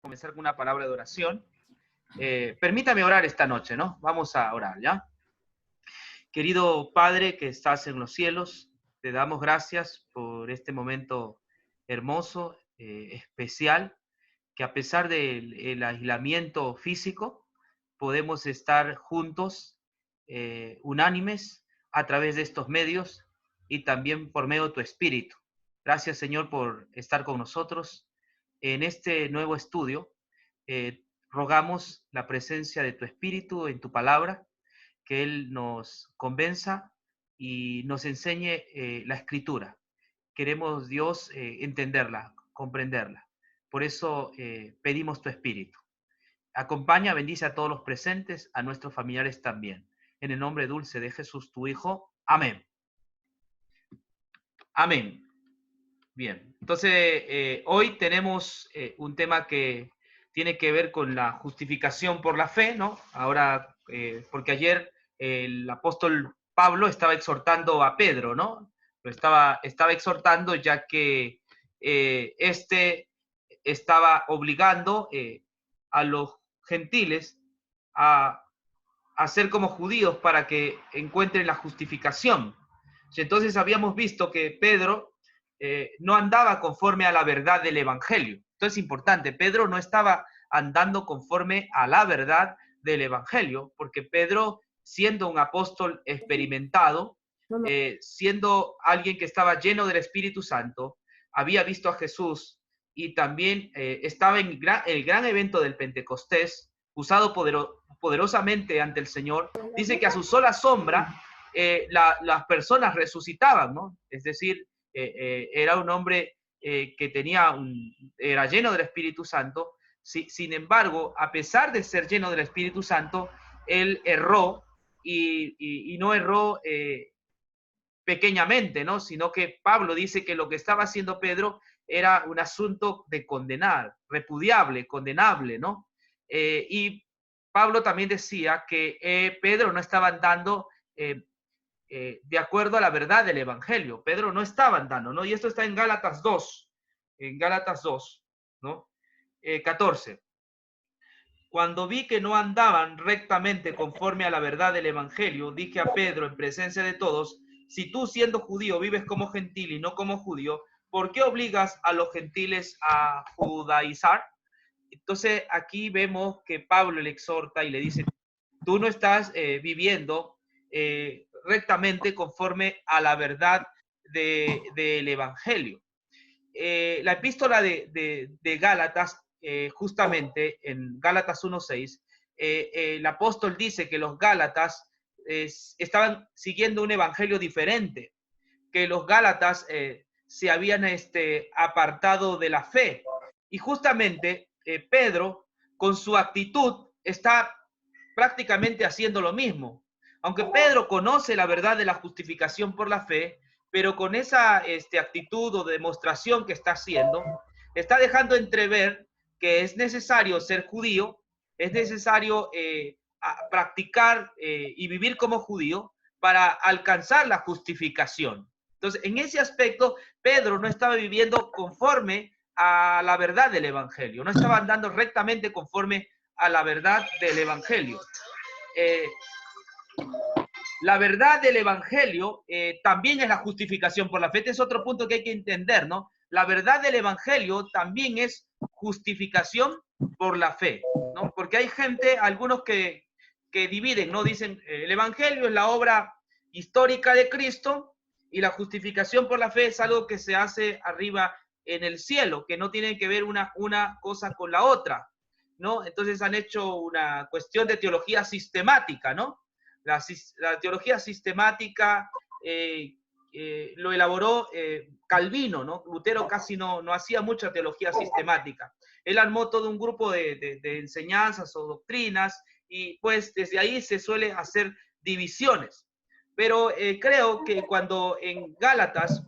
Comenzar con una palabra de oración. Permítame orar esta noche, ¿no? Vamos a orar, ¿ya? Querido Padre que estás en los cielos, te damos gracias por este momento hermoso, especial, que a pesar del aislamiento físico, podemos estar juntos, unánimes, a través de estos medios y también por medio de tu Espíritu. Gracias, Señor, por estar con nosotros en este nuevo estudio. Rogamos la presencia de tu Espíritu en tu palabra, que Él nos convenza y nos enseñe la Escritura. Queremos, Dios, entenderla, comprenderla. Por eso pedimos tu Espíritu. Acompaña, bendice a todos los presentes, a nuestros familiares también. En el nombre dulce de Jesús, tu Hijo. Amén. Amén. Bien, entonces hoy tenemos un tema que tiene que ver con la justificación por la fe, ¿no? Ahora, porque ayer el apóstol Pablo estaba exhortando a Pedro, ¿no? Lo estaba exhortando ya que este estaba obligando a los gentiles a ser como judíos para que encuentren la justificación. Entonces habíamos visto que Pedro no andaba conforme a la verdad del Evangelio. Entonces es importante, Pedro no estaba andando conforme a la verdad del Evangelio, porque Pedro, siendo un apóstol experimentado, siendo alguien que estaba lleno del Espíritu Santo, había visto a Jesús y también estaba en el gran evento del Pentecostés, usado poderosamente ante el Señor. Dice que a su sola sombra las personas resucitaban, ¿no? Es decir, era un hombre que era lleno del Espíritu Santo. Sin embargo, a pesar de ser lleno del Espíritu Santo, él erró y no erró pequeñamente, ¿no? Sino que Pablo dice que lo que estaba haciendo Pedro era un asunto de condenar, repudiable, condenable, ¿no? Y Pablo también decía que Pedro no estaba andando de acuerdo a la verdad del Evangelio. Pedro no estaba andando, ¿no? Y esto está en Gálatas 2, ¿no? 14. Cuando vi que no andaban rectamente conforme a la verdad del Evangelio, dije a Pedro en presencia de todos, si tú siendo judío vives como gentil y no como judío, ¿por qué obligas a los gentiles a judaizar? Entonces aquí vemos que Pablo le exhorta y le dice, tú no estás viviendo rectamente conforme a la verdad del Evangelio. La epístola de Gálatas, justamente en Gálatas 1:6, el apóstol dice que los Gálatas estaban siguiendo un evangelio diferente, que los Gálatas se habían apartado de la fe. Y justamente Pedro, con su actitud, está prácticamente haciendo lo mismo. Aunque Pedro conoce la verdad de la justificación por la fe, pero con esa actitud o demostración que está haciendo, está dejando entrever que es necesario ser judío, es necesario practicar y vivir como judío para alcanzar la justificación. Entonces, en ese aspecto, Pedro no estaba viviendo conforme a la verdad del Evangelio, no estaba andando rectamente conforme a la verdad del Evangelio. La verdad del Evangelio también es la justificación por la fe. Este es otro punto que hay que entender, ¿no? La verdad del Evangelio también es justificación por la fe, ¿no? Porque hay gente, algunos que dividen, ¿no? Dicen, el Evangelio es la obra histórica de Cristo y la justificación por la fe es algo que se hace arriba en el cielo, que no tiene que ver una cosa con la otra, ¿no? Entonces han hecho una cuestión de teología sistemática, ¿no? La teología sistemática lo elaboró Calvino, ¿no? Lutero casi no hacía mucha teología sistemática. Él armó todo un grupo de enseñanzas o doctrinas y pues desde ahí se suele hacer divisiones. Pero creo que cuando en Gálatas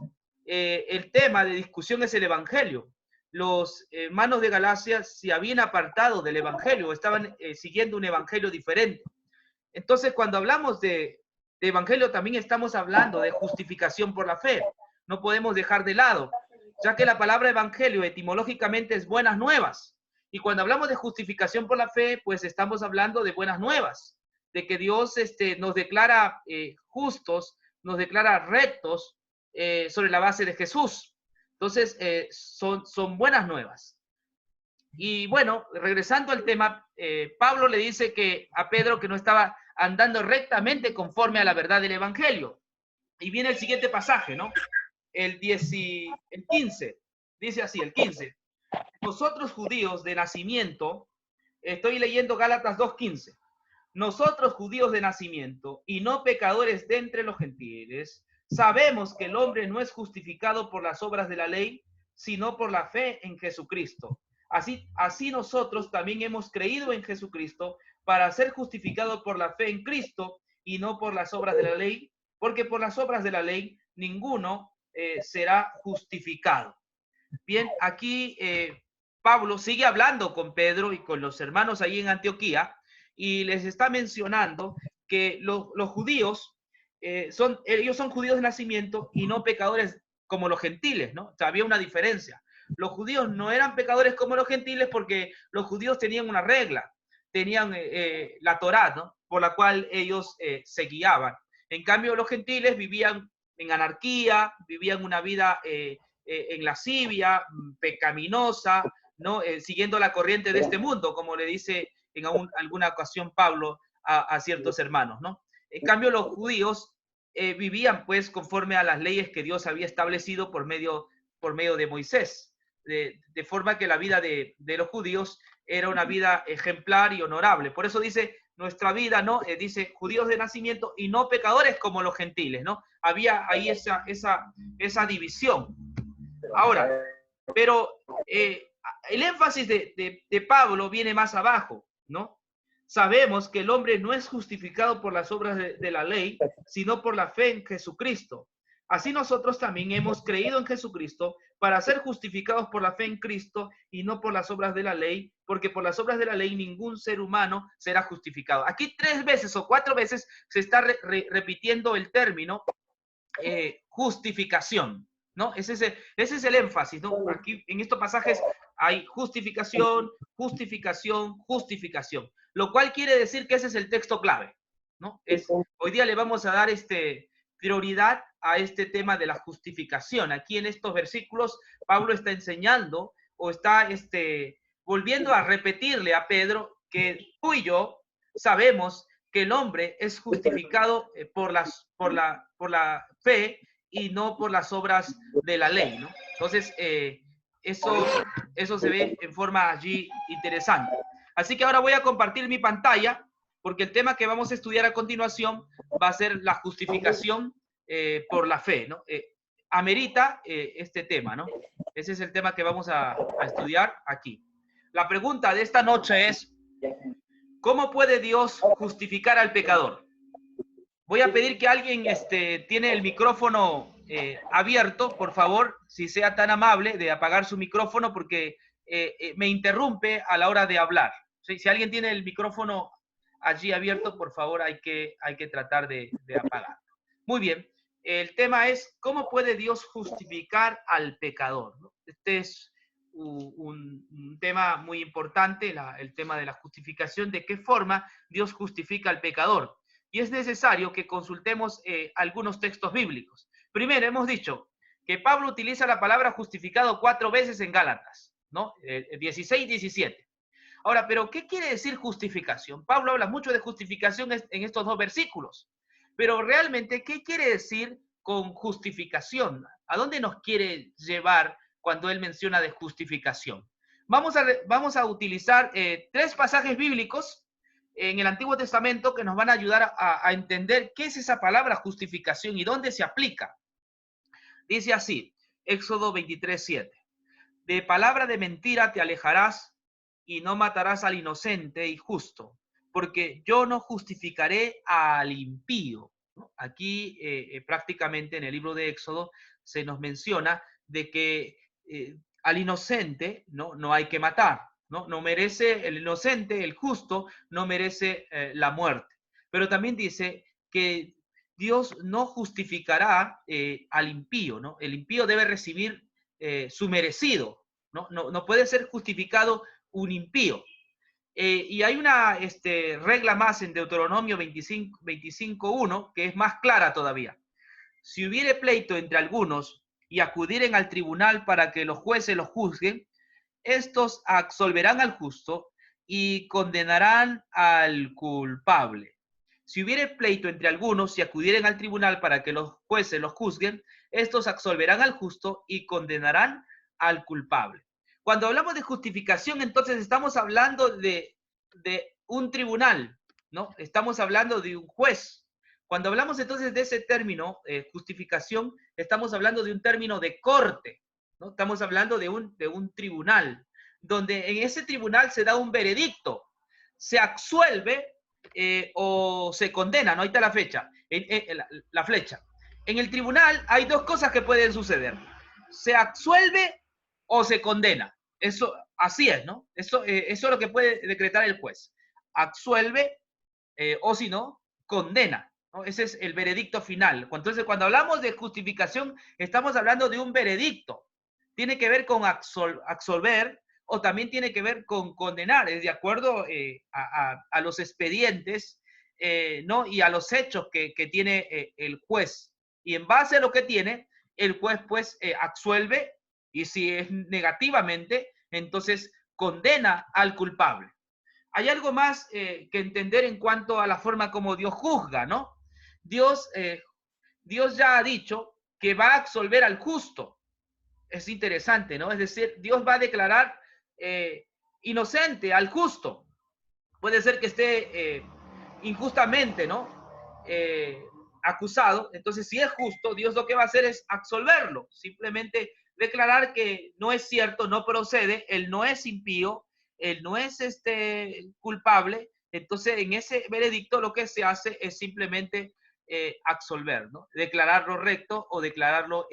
el tema de discusión es el Evangelio, los hermanos de Galacia se habían apartado del Evangelio, estaban siguiendo un Evangelio diferente. Entonces, cuando hablamos de evangelio, también estamos hablando de justificación por la fe. No podemos dejar de lado, ya que la palabra evangelio etimológicamente es buenas nuevas. Y cuando hablamos de justificación por la fe, pues estamos hablando de buenas nuevas, de que Dios nos declara justos, nos declara rectos sobre la base de Jesús. Entonces, son buenas nuevas. Y bueno, regresando al tema, Pablo le dice que a Pedro que no estaba andando rectamente conforme a la verdad del Evangelio. Y viene el siguiente pasaje, ¿no? El 15. Dice así, el 15. Nosotros judíos de nacimiento, estoy leyendo Gálatas 2:15. Nosotros judíos de nacimiento y no pecadores de entre los gentiles, sabemos que el hombre no es justificado por las obras de la ley, sino por la fe en Jesucristo. Así nosotros también hemos creído en Jesucristo para ser justificados por la fe en Cristo y no por las obras de la ley, porque por las obras de la ley ninguno será justificado. Bien, aquí Pablo sigue hablando con Pedro y con los hermanos ahí en Antioquía y les está mencionando que los judíos, ellos son judíos de nacimiento y no pecadores como los gentiles, ¿no? O sea, había una diferencia. Los judíos no eran pecadores como los gentiles porque los judíos tenían una regla, tenían la Torá, ¿no? Por la cual ellos se guiaban. En cambio, los gentiles vivían en anarquía, vivían una vida en lascivia, pecaminosa, ¿no? Siguiendo la corriente de este mundo, como le dice en alguna ocasión Pablo a ciertos hermanos, ¿no? En cambio, los judíos vivían pues conforme a las leyes que Dios había establecido por medio de Moisés, de forma que la vida de los judíos era una vida ejemplar y honorable. Por eso dice nuestra vida, ¿no? Dice judíos de nacimiento y no pecadores como los gentiles, ¿no? Había ahí esa división. Ahora, pero el énfasis de Pablo viene más abajo, ¿no? Sabemos que el hombre no es justificado por las obras de la ley, sino por la fe en Jesucristo. Así nosotros también hemos creído en Jesucristo para ser justificados por la fe en Cristo y no por las obras de la ley, porque por las obras de la ley ningún ser humano será justificado. Aquí 3 veces o 4 veces se está repitiendo el término justificación, ¿no? Ese es el énfasis, ¿no? Aquí en estos pasajes hay justificación, justificación, justificación, lo cual quiere decir que ese es el texto clave, ¿no? Hoy día le vamos a dar prioridad a este tema de la justificación. Aquí en estos versículos, Pablo está enseñando o está volviendo a repetirle a Pedro que tú y yo sabemos que el hombre es justificado por la fe y no por las obras de la ley, ¿no? Entonces, eso se ve en forma allí interesante. Así que ahora voy a compartir mi pantalla, porque el tema que vamos a estudiar a continuación va a ser la justificación por la fe, ¿no? Amerita este tema, ¿no? Ese es el tema que vamos a estudiar aquí. La pregunta de esta noche es, ¿cómo puede Dios justificar al pecador? Voy a pedir que alguien tiene el micrófono abierto, por favor, si sea tan amable de apagar su micrófono porque me interrumpe a la hora de hablar. ¿Sí? Si alguien tiene el micrófono allí abierto, por favor, hay que tratar de apagarlo. Muy bien. El tema es, ¿cómo puede Dios justificar al pecador? ¿No? Este es un tema muy importante, el tema de la justificación, de qué forma Dios justifica al pecador. Y es necesario que consultemos algunos textos bíblicos. Primero, hemos dicho que Pablo utiliza la palabra justificado 4 veces en Gálatas, ¿no? 16 y 17. Ahora, ¿pero qué quiere decir justificación? Pablo habla mucho de justificación en estos 2 versículos. Pero realmente, ¿qué quiere decir con justificación? ¿A dónde nos quiere llevar cuando él menciona de justificación? Vamos a utilizar 3 pasajes bíblicos en el Antiguo Testamento que nos van a ayudar a entender qué es esa palabra justificación y dónde se aplica. Dice así, Éxodo 23:7. De palabra de mentira te alejarás y no matarás al inocente y justo, porque yo no justificaré al impío. Aquí prácticamente en el libro de Éxodo se nos menciona de que al inocente no hay que matar, no merece el inocente, el justo, no merece la muerte. Pero también dice que Dios no justificará al impío, ¿no? El impío debe recibir su merecido, no puede ser justificado un impío. Y hay una regla más en Deuteronomio 25:1 que es más clara todavía. Si hubiere pleito entre algunos y acudieren al tribunal para que los jueces los juzguen, estos absolverán al justo y condenarán al culpable. Si hubiere pleito entre algunos y acudieren al tribunal para que los jueces los juzguen, estos absolverán al justo y condenarán al culpable. Cuando hablamos de justificación, entonces estamos hablando de un tribunal, ¿no? Estamos hablando de un juez. Cuando hablamos entonces de ese término, justificación, estamos hablando de un término de corte, ¿no? Estamos hablando de un tribunal, donde en ese tribunal se da un veredicto, se absuelve o se condena, ¿no? Ahí está la flecha, la flecha. En el tribunal hay dos cosas que pueden suceder. Se absuelve o se condena. Eso, así es, ¿no? Eso es lo que puede decretar el juez. Absuelve o si no, condena, ¿no? Ese es el veredicto final. Entonces, cuando hablamos de justificación, estamos hablando de un veredicto. Tiene que ver con absolver o también tiene que ver con condenar, es de acuerdo a los expedientes, ¿no? Y a los hechos que tiene el juez. Y en base a lo que tiene, el juez pues absuelve y si es negativamente, entonces condena al culpable. Hay algo más que entender en cuanto a la forma como Dios juzga, ¿no? Dios ya ha dicho que va a absolver al justo. Es interesante, ¿no? Es decir, Dios va a declarar inocente al justo. Puede ser que esté injustamente, ¿no? Acusado. Entonces, si es justo, Dios lo que va a hacer es absolverlo. Simplemente declarar que no es cierto, no procede, él no es impío, él no es culpable. Entonces, en ese veredicto lo que se hace es simplemente absolver, ¿no? Declararlo recto o declararlo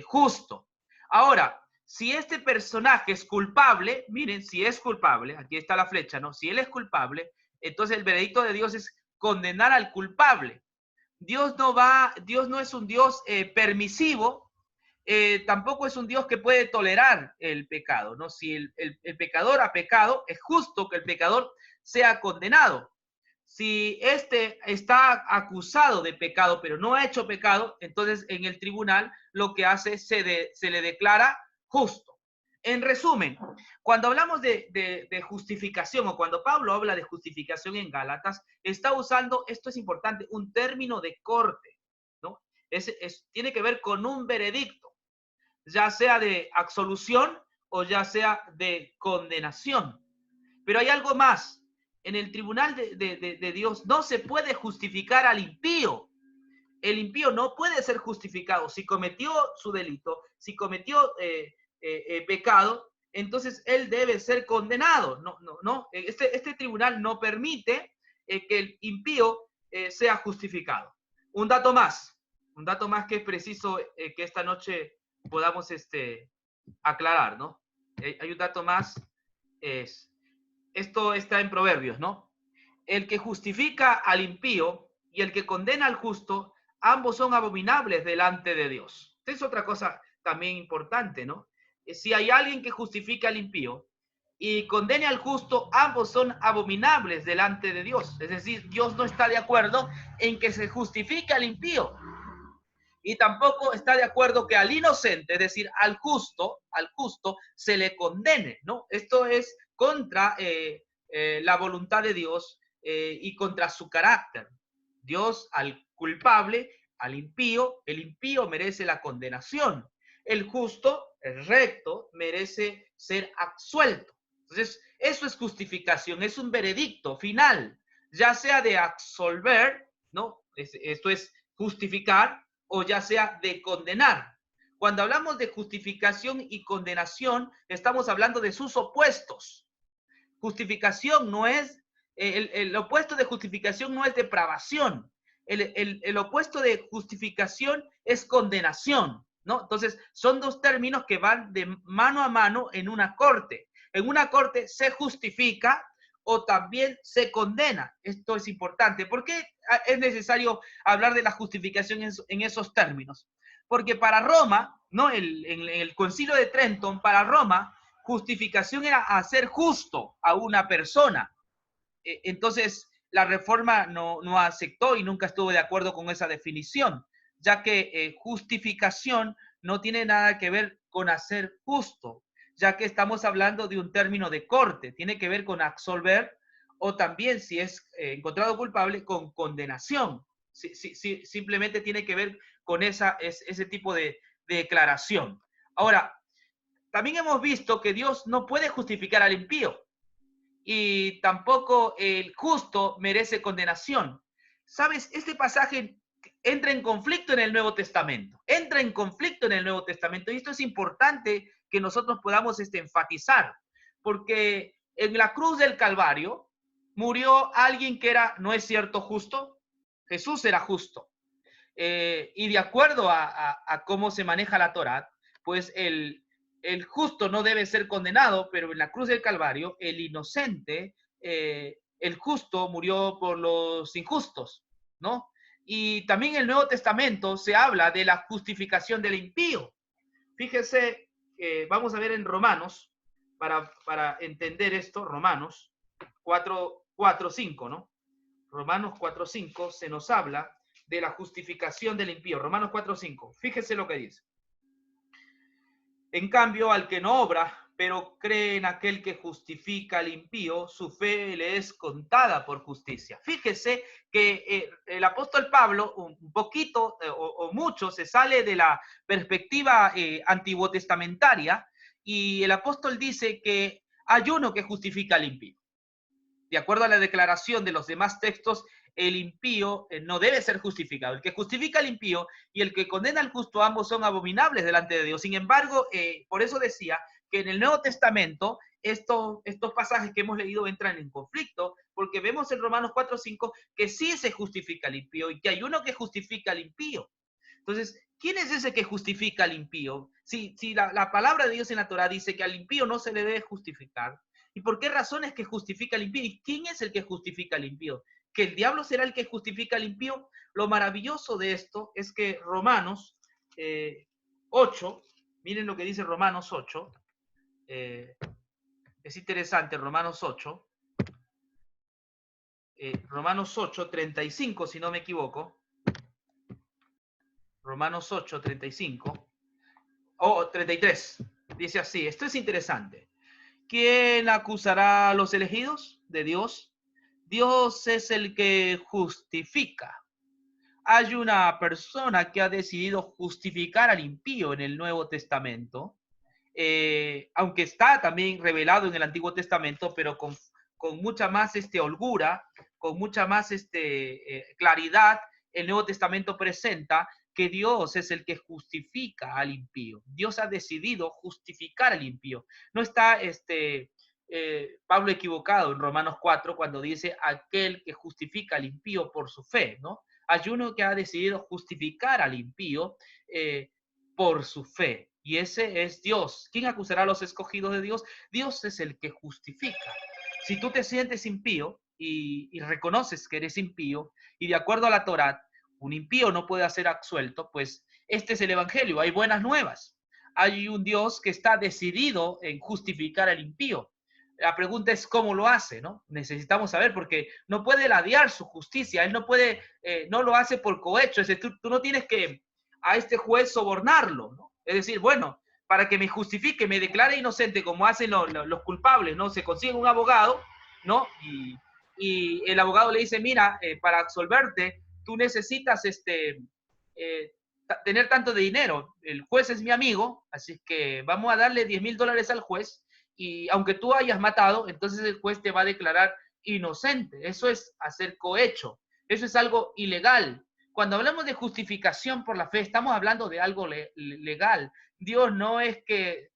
justo. Ahora, si este personaje es culpable, miren, si es culpable, aquí está la flecha, ¿no? Si él es culpable, entonces el veredicto de Dios es condenar al culpable. Dios no es un Dios permisivo, tampoco es un Dios que puede tolerar el pecado, ¿no? Si el pecador ha pecado, es justo que el pecador sea condenado. Si este está acusado de pecado, pero no ha hecho pecado, entonces en el tribunal lo que hace es se le declara justo. En resumen, cuando hablamos de justificación o cuando Pablo habla de justificación en Gálatas, está usando, esto es importante, un término de corte, ¿no? Tiene que ver con un veredicto, ya sea de absolución o ya sea de condenación. Pero hay algo más. En el tribunal de Dios no se puede justificar al impío. El impío no puede ser justificado. Si cometió su delito, si cometió pecado, entonces él debe ser condenado. No. Este tribunal no permite que el impío sea justificado. Un dato más que es preciso que esta noche podamos aclarar, ¿no? Hay un dato más, esto está en Proverbios, ¿no? El que justifica al impío y el que condena al justo, ambos son abominables delante de Dios. Esta es otra cosa también importante, ¿no? Si hay alguien que justifica al impío y condene al justo, ambos son abominables delante de Dios. Es decir, Dios no está de acuerdo en que se justifique al impío. Y tampoco está de acuerdo que al inocente, es decir, al justo, se le condene, ¿no? Esto es contra la voluntad de Dios y contra su carácter. Dios al culpable, al impío, el impío merece la condenación. El justo, el recto, merece ser absuelto. Entonces, eso es justificación, es un veredicto final, ya sea de absolver, ¿no? Esto es justificar, o ya sea de condenar. Cuando hablamos de justificación y condenación, estamos hablando de sus opuestos. Justificación no es, el opuesto de justificación no es depravación. El opuesto de justificación es condenación, ¿no? Entonces, son dos términos que van de mano a mano en una corte. En una corte se justifica o también se condena. Esto es importante. ¿Por qué es necesario hablar de la justificación en esos términos? Porque para Roma, ¿no? En el Concilio de Trento, para Roma, justificación era hacer justo a una persona. Entonces, la Reforma no aceptó y nunca estuvo de acuerdo con esa definición, ya que justificación no tiene nada que ver con hacer justo, ya que estamos hablando de un término de corte, tiene que ver con absolver o también, si es encontrado culpable, con condenación. Simplemente tiene que ver con ese tipo de declaración. Ahora, también hemos visto que Dios no puede justificar al impío y tampoco el justo merece condenación. ¿Sabes? Este pasaje entra en conflicto en el Nuevo Testamento. Entra en conflicto en el Nuevo Testamento. Y esto es importante que nosotros podamos enfatizar, porque en la cruz del Calvario murió alguien que era, ¿no es cierto, justo? Jesús era justo. Y de acuerdo a cómo se maneja la Torá, pues el justo no debe ser condenado, pero en la cruz del Calvario, el inocente, el justo murió por los injustos, ¿no? Y también en el Nuevo Testamento se habla de la justificación del impío. Fíjese, vamos a ver en Romanos, para entender esto, Romanos 4:5, ¿no? Romanos 4:5 se nos habla de la justificación del impío. Romanos 4:5. Fíjese lo que dice. En cambio, al que no obra, pero cree en aquel que justifica al impío, su fe le es contada por justicia. Fíjese que el apóstol Pablo, un poquito o mucho, se sale de la perspectiva antiguo testamentaria y el apóstol dice que hay uno que justifica al impío. De acuerdo a la declaración de los demás textos, el impío no debe ser justificado. El que justifica al impío y el que condena al justo, ambos son abominables delante de Dios. Sin embargo, por eso decía que en el Nuevo Testamento estos pasajes que hemos leído entran en conflicto, porque vemos en Romanos 4:5 que sí se justifica al impío y que hay uno que justifica al impío. Entonces, ¿quién es ese que justifica al impío? Si la palabra de Dios en la Torá dice que al impío no se le debe justificar, ¿y por qué razones que justifica al impío? ¿Y quién es el que justifica al impío? ¿Que el diablo será el que justifica al impío? Lo maravilloso de esto es que Romanos 8, miren lo que dice Romanos 8, es interesante, Romanos 8, Romanos 8, 35, si no me equivoco, Romanos 8, 35, o 33, dice así, esto es interesante. ¿Quién acusará a los elegidos de Dios? Dios es el que justifica. Hay una persona que ha decidido justificar al impío en el Nuevo Testamento, aunque está también revelado en el Antiguo Testamento, pero con mucha más holgura, con mucha más claridad, el Nuevo Testamento presenta que Dios es el que justifica al impío. Dios ha decidido justificar al impío. No está Pablo equivocado en Romanos 4 cuando dice aquel que justifica al impío por su fe, ¿no? Hay uno que ha decidido justificar al impío por su fe. Y ese es Dios. ¿Quién acusará a los escogidos de Dios? Dios es el que justifica. Si tú te sientes impío y reconoces que eres impío, y de acuerdo a la Torá, un impío no puede ser absuelto, pues este es el Evangelio. Hay buenas nuevas. Hay un Dios que está decidido en justificar al impío. La pregunta es cómo lo hace, ¿no? Necesitamos saber, porque no puede ladear su justicia. Él no puede, no lo hace por cohecho. Es decir, tú no tienes que a este juez sobornarlo, ¿no? Es decir, bueno, para que me justifique, me declare inocente, como hacen los culpables, ¿no? Se consigue un abogado, ¿no? Y el abogado le dice, mira, para absolverte, tú necesitas tener tanto de dinero. El juez es mi amigo, así que vamos a darle $10,000 al juez, y aunque tú hayas matado, entonces el juez te va a declarar inocente. Eso es hacer cohecho. Eso es algo ilegal. Cuando hablamos de justificación por la fe, estamos hablando de algo legal. Dios no es que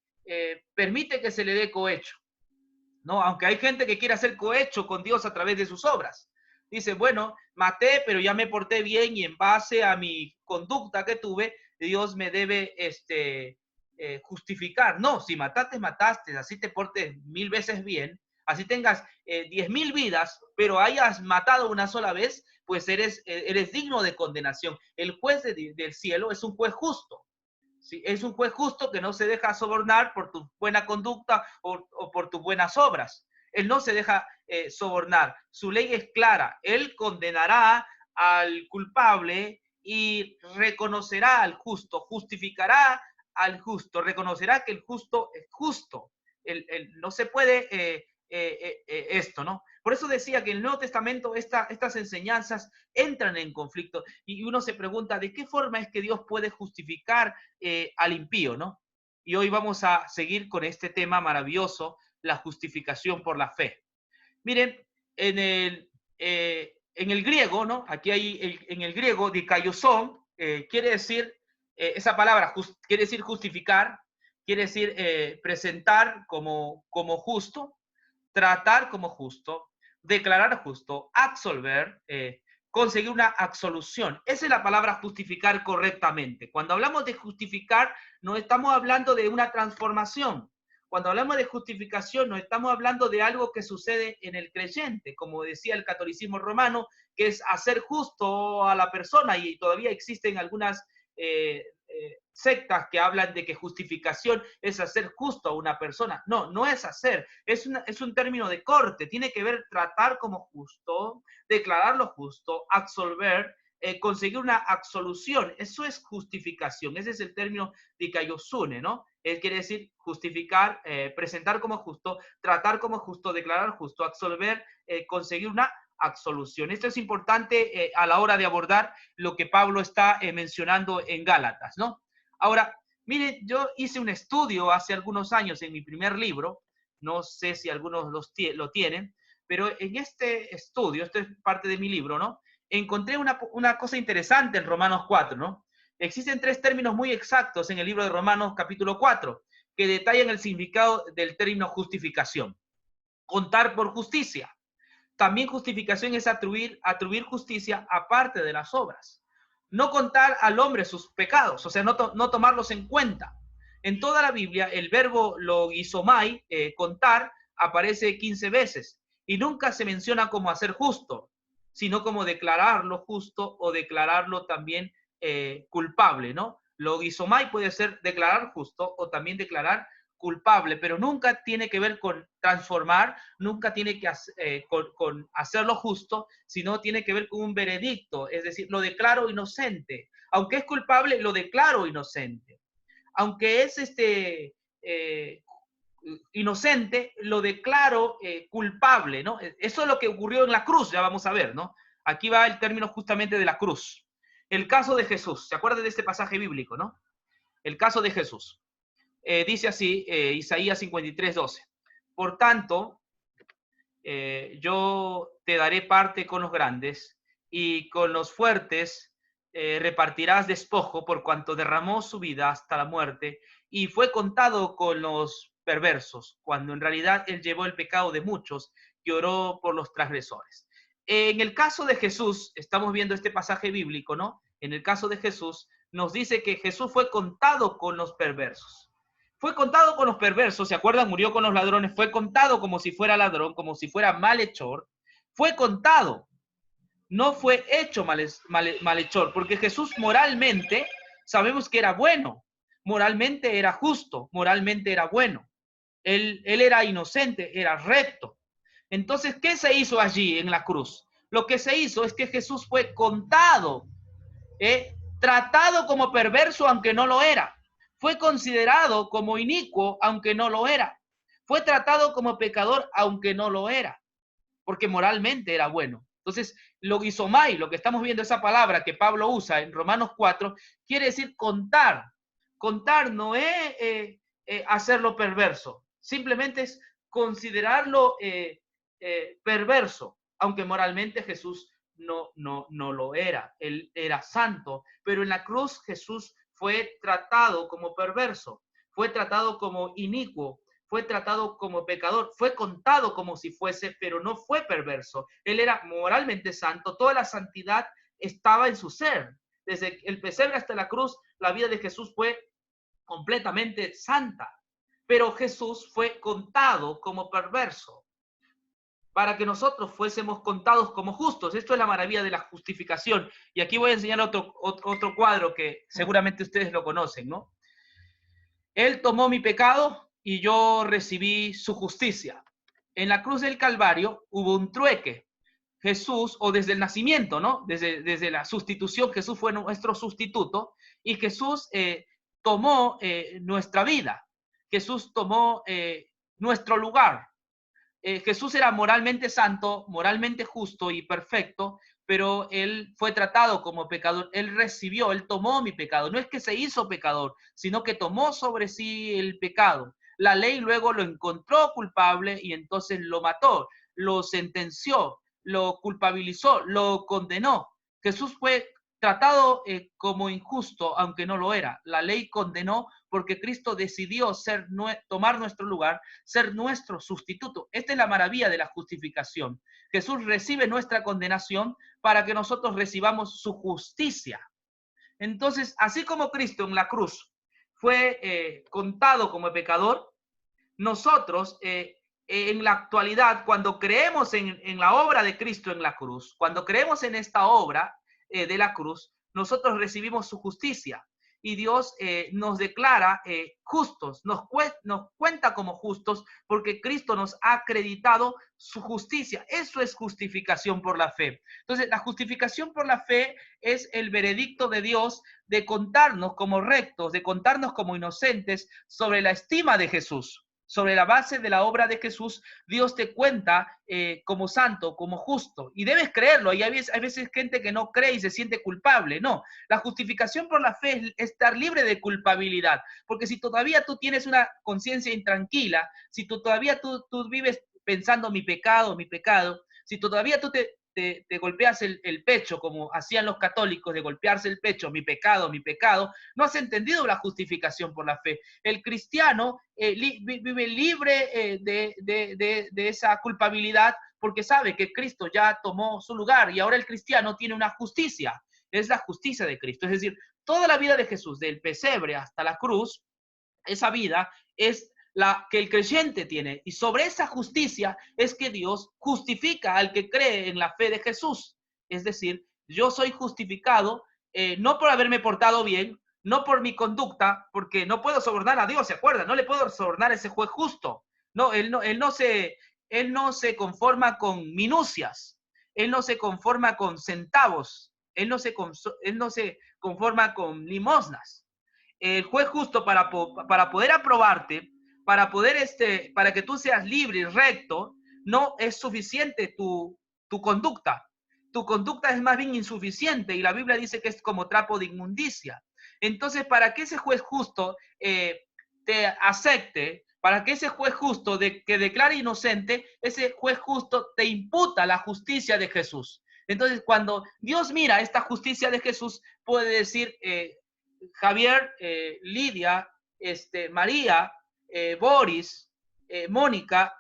permite que se le dé cohecho, ¿no? Aunque hay gente que quiere hacer cohecho con Dios a través de sus obras. Dice, bueno, maté, pero ya me porté bien y en base a mi conducta que tuve, Dios me debe justificar. No, si mataste, mataste, así te portes 1000 veces bien, así tengas 10,000 vidas, pero hayas matado una sola vez, pues eres digno de condenación. El juez del cielo es un juez justo. ¿sí? Es un juez justo que no se deja sobornar por tu buena conducta o por tus buenas obras. Él no se deja sobornar. Su ley es clara. Él condenará al culpable y reconocerá al justo, justificará al justo, reconocerá que el justo es justo. No se puede esto, ¿no? Por eso decía que en el Nuevo Testamento estas enseñanzas entran en conflicto y uno se pregunta de qué forma es que Dios puede justificar al impío, ¿no? Y hoy vamos a seguir con este tema maravilloso, la justificación por la fe. Miren, en el griego, ¿no? Aquí hay, en el griego, dikaiosón, quiere decir, esa palabra quiere decir justificar, quiere decir presentar como justo, tratar como justo, declarar justo, absolver, conseguir una absolución. Esa es la palabra justificar correctamente. Cuando hablamos de justificar, no estamos hablando de una transformación. Cuando hablamos de justificación, no estamos hablando de algo que sucede en el creyente, como decía el catolicismo romano, que es hacer justo a la persona, y todavía existen algunas sectas que hablan de que justificación es hacer justo a una persona. No, no es hacer, es un término de corte, tiene que ver tratar como justo, declararlo justo, absolver, conseguir una absolución. Eso es justificación, ese es el término dikaiosune, ¿no? Quiere decir justificar, presentar como justo, tratar como justo, declarar justo, absolver, conseguir una absolución. Esto es importante a la hora de abordar lo que Pablo está mencionando en Gálatas, ¿no? Ahora, miren, yo hice un estudio hace algunos años en mi primer libro, no sé si algunos lo tienen, pero en este estudio, esto es parte de mi libro, ¿no? Encontré una cosa interesante en Romanos 4, ¿no? Existen 3 términos muy exactos en el libro de Romanos capítulo 4 que detallan el significado del término justificación. Contar por justicia. También justificación es atribuir justicia aparte de las obras. No contar al hombre sus pecados, o sea, no tomarlos en cuenta. En toda la Biblia, el verbo logizomai, contar, aparece 15 veces y nunca se menciona como hacer justo, sino como declararlo justo o declararlo también culpable, ¿no? Logizomai puede ser declarar justo o también declarar culpable, pero nunca tiene que ver con transformar, nunca tiene que con hacerlo justo, sino tiene que ver con un veredicto, es decir, lo declaro inocente. Aunque es culpable, lo declaro inocente. Aunque es inocente, lo declaro culpable, ¿no? Eso es lo que ocurrió en la cruz, ya vamos a ver, ¿no? Aquí va el término justamente de la cruz. El caso de Jesús, ¿se acuerdan de este pasaje bíblico, no? El caso de Jesús. Dice así, Isaías 53, 12. Por tanto, yo te daré parte con los grandes y con los fuertes repartirás despojo por cuanto derramó su vida hasta la muerte y fue contado con los perversos, cuando en realidad él llevó el pecado de muchos y oró por los transgresores. En el caso de Jesús, estamos viendo este pasaje bíblico, ¿no? En el caso de Jesús, nos dice que Jesús fue contado con los perversos. Fue contado con los perversos, ¿se acuerdan? Murió con los ladrones, fue contado como si fuera ladrón, como si fuera malhechor. Fue contado, no fue hecho malhechor, porque Jesús moralmente sabemos que era bueno, moralmente era justo, moralmente era bueno. Él era inocente, era recto. Entonces, ¿qué se hizo allí en la cruz? Lo que se hizo es que Jesús fue contado, tratado como perverso aunque no lo era. Fue considerado como inicuo, aunque no lo era. Fue tratado como pecador, aunque no lo era, porque moralmente era bueno. Entonces, logizomai, lo que estamos viendo, esa palabra que Pablo usa en Romanos 4, quiere decir contar. Contar no es hacerlo perverso, simplemente es considerarlo perverso, aunque moralmente Jesús no lo era. Él era santo, pero en la cruz Jesús fue tratado como perverso, fue tratado como inicuo, fue tratado como pecador, fue contado como si fuese, pero no fue perverso. Él era moralmente santo, toda la santidad estaba en su ser. Desde el pesebre hasta la cruz, la vida de Jesús fue completamente santa, pero Jesús fue contado como perverso para que nosotros fuésemos contados como justos. Esto es la maravilla de la justificación. Y aquí voy a enseñar otro cuadro que seguramente ustedes lo conocen, ¿no? Él tomó mi pecado y yo recibí su justicia. En la cruz del Calvario hubo un trueque. Jesús, o desde el nacimiento, ¿no? Desde la sustitución, Jesús fue nuestro sustituto y Jesús tomó nuestra vida. Jesús tomó nuestro lugar. Jesús era moralmente santo, moralmente justo y perfecto, pero él fue tratado como pecador. Él recibió, él tomó mi pecado. No es que se hizo pecador, sino que tomó sobre sí el pecado. La ley luego lo encontró culpable y entonces lo mató, lo sentenció, lo culpabilizó, lo condenó. Jesús fue tratado como injusto, aunque no lo era. La ley condenó porque Cristo decidió tomar nuestro lugar, ser nuestro sustituto. Esta es la maravilla de la justificación. Jesús recibe nuestra condenación para que nosotros recibamos su justicia. Entonces, así como Cristo en la cruz fue contado como pecador, nosotros en la actualidad, cuando creemos en la obra de Cristo en la cruz, cuando creemos en esta obra de la cruz, nosotros recibimos su justicia y Dios nos declara justos, nos cuenta como justos porque Cristo nos ha acreditado su justicia. Eso es justificación por la fe. Entonces, la justificación por la fe es el veredicto de Dios de contarnos como rectos, de contarnos como inocentes sobre la estima de Jesús. Sobre la base de la obra de Jesús, Dios te cuenta como santo, como justo, y debes creerlo. Y hay veces gente que no cree y se siente culpable. No, la justificación por la fe es estar libre de culpabilidad, porque si todavía tú tienes una conciencia intranquila, si todavía tú vives pensando mi pecado, si todavía tú te golpeas el pecho, como hacían los católicos, de golpearse el pecho, mi pecado, no has entendido la justificación por la fe. El cristiano vive libre de esa culpabilidad porque sabe que Cristo ya tomó su lugar y ahora el cristiano tiene una justicia, es la justicia de Cristo. Es decir, toda la vida de Jesús, del pesebre hasta la cruz, esa vida es la que el creyente tiene. Y sobre esa justicia es que Dios justifica al que cree en la fe de Jesús. Es decir, yo soy justificado no por haberme portado bien, no por mi conducta, porque no puedo sobornar a Dios, ¿se acuerdan? No le puedo sobornar a ese juez justo. No, él no se conforma con minucias, él no se conforma con centavos, él no se conforma con limosnas. El juez justo para poder aprobarte, para que tú seas libre y recto, no es suficiente tu conducta. Tu conducta es más bien insuficiente y la Biblia dice que es como trapo de inmundicia. Entonces, para que ese juez justo te acepte, para que ese juez justo que declare inocente, ese juez justo te imputa la justicia de Jesús. Entonces, cuando Dios mira esta justicia de Jesús, puede decir, Javier, Lidia, María, Boris, Mónica,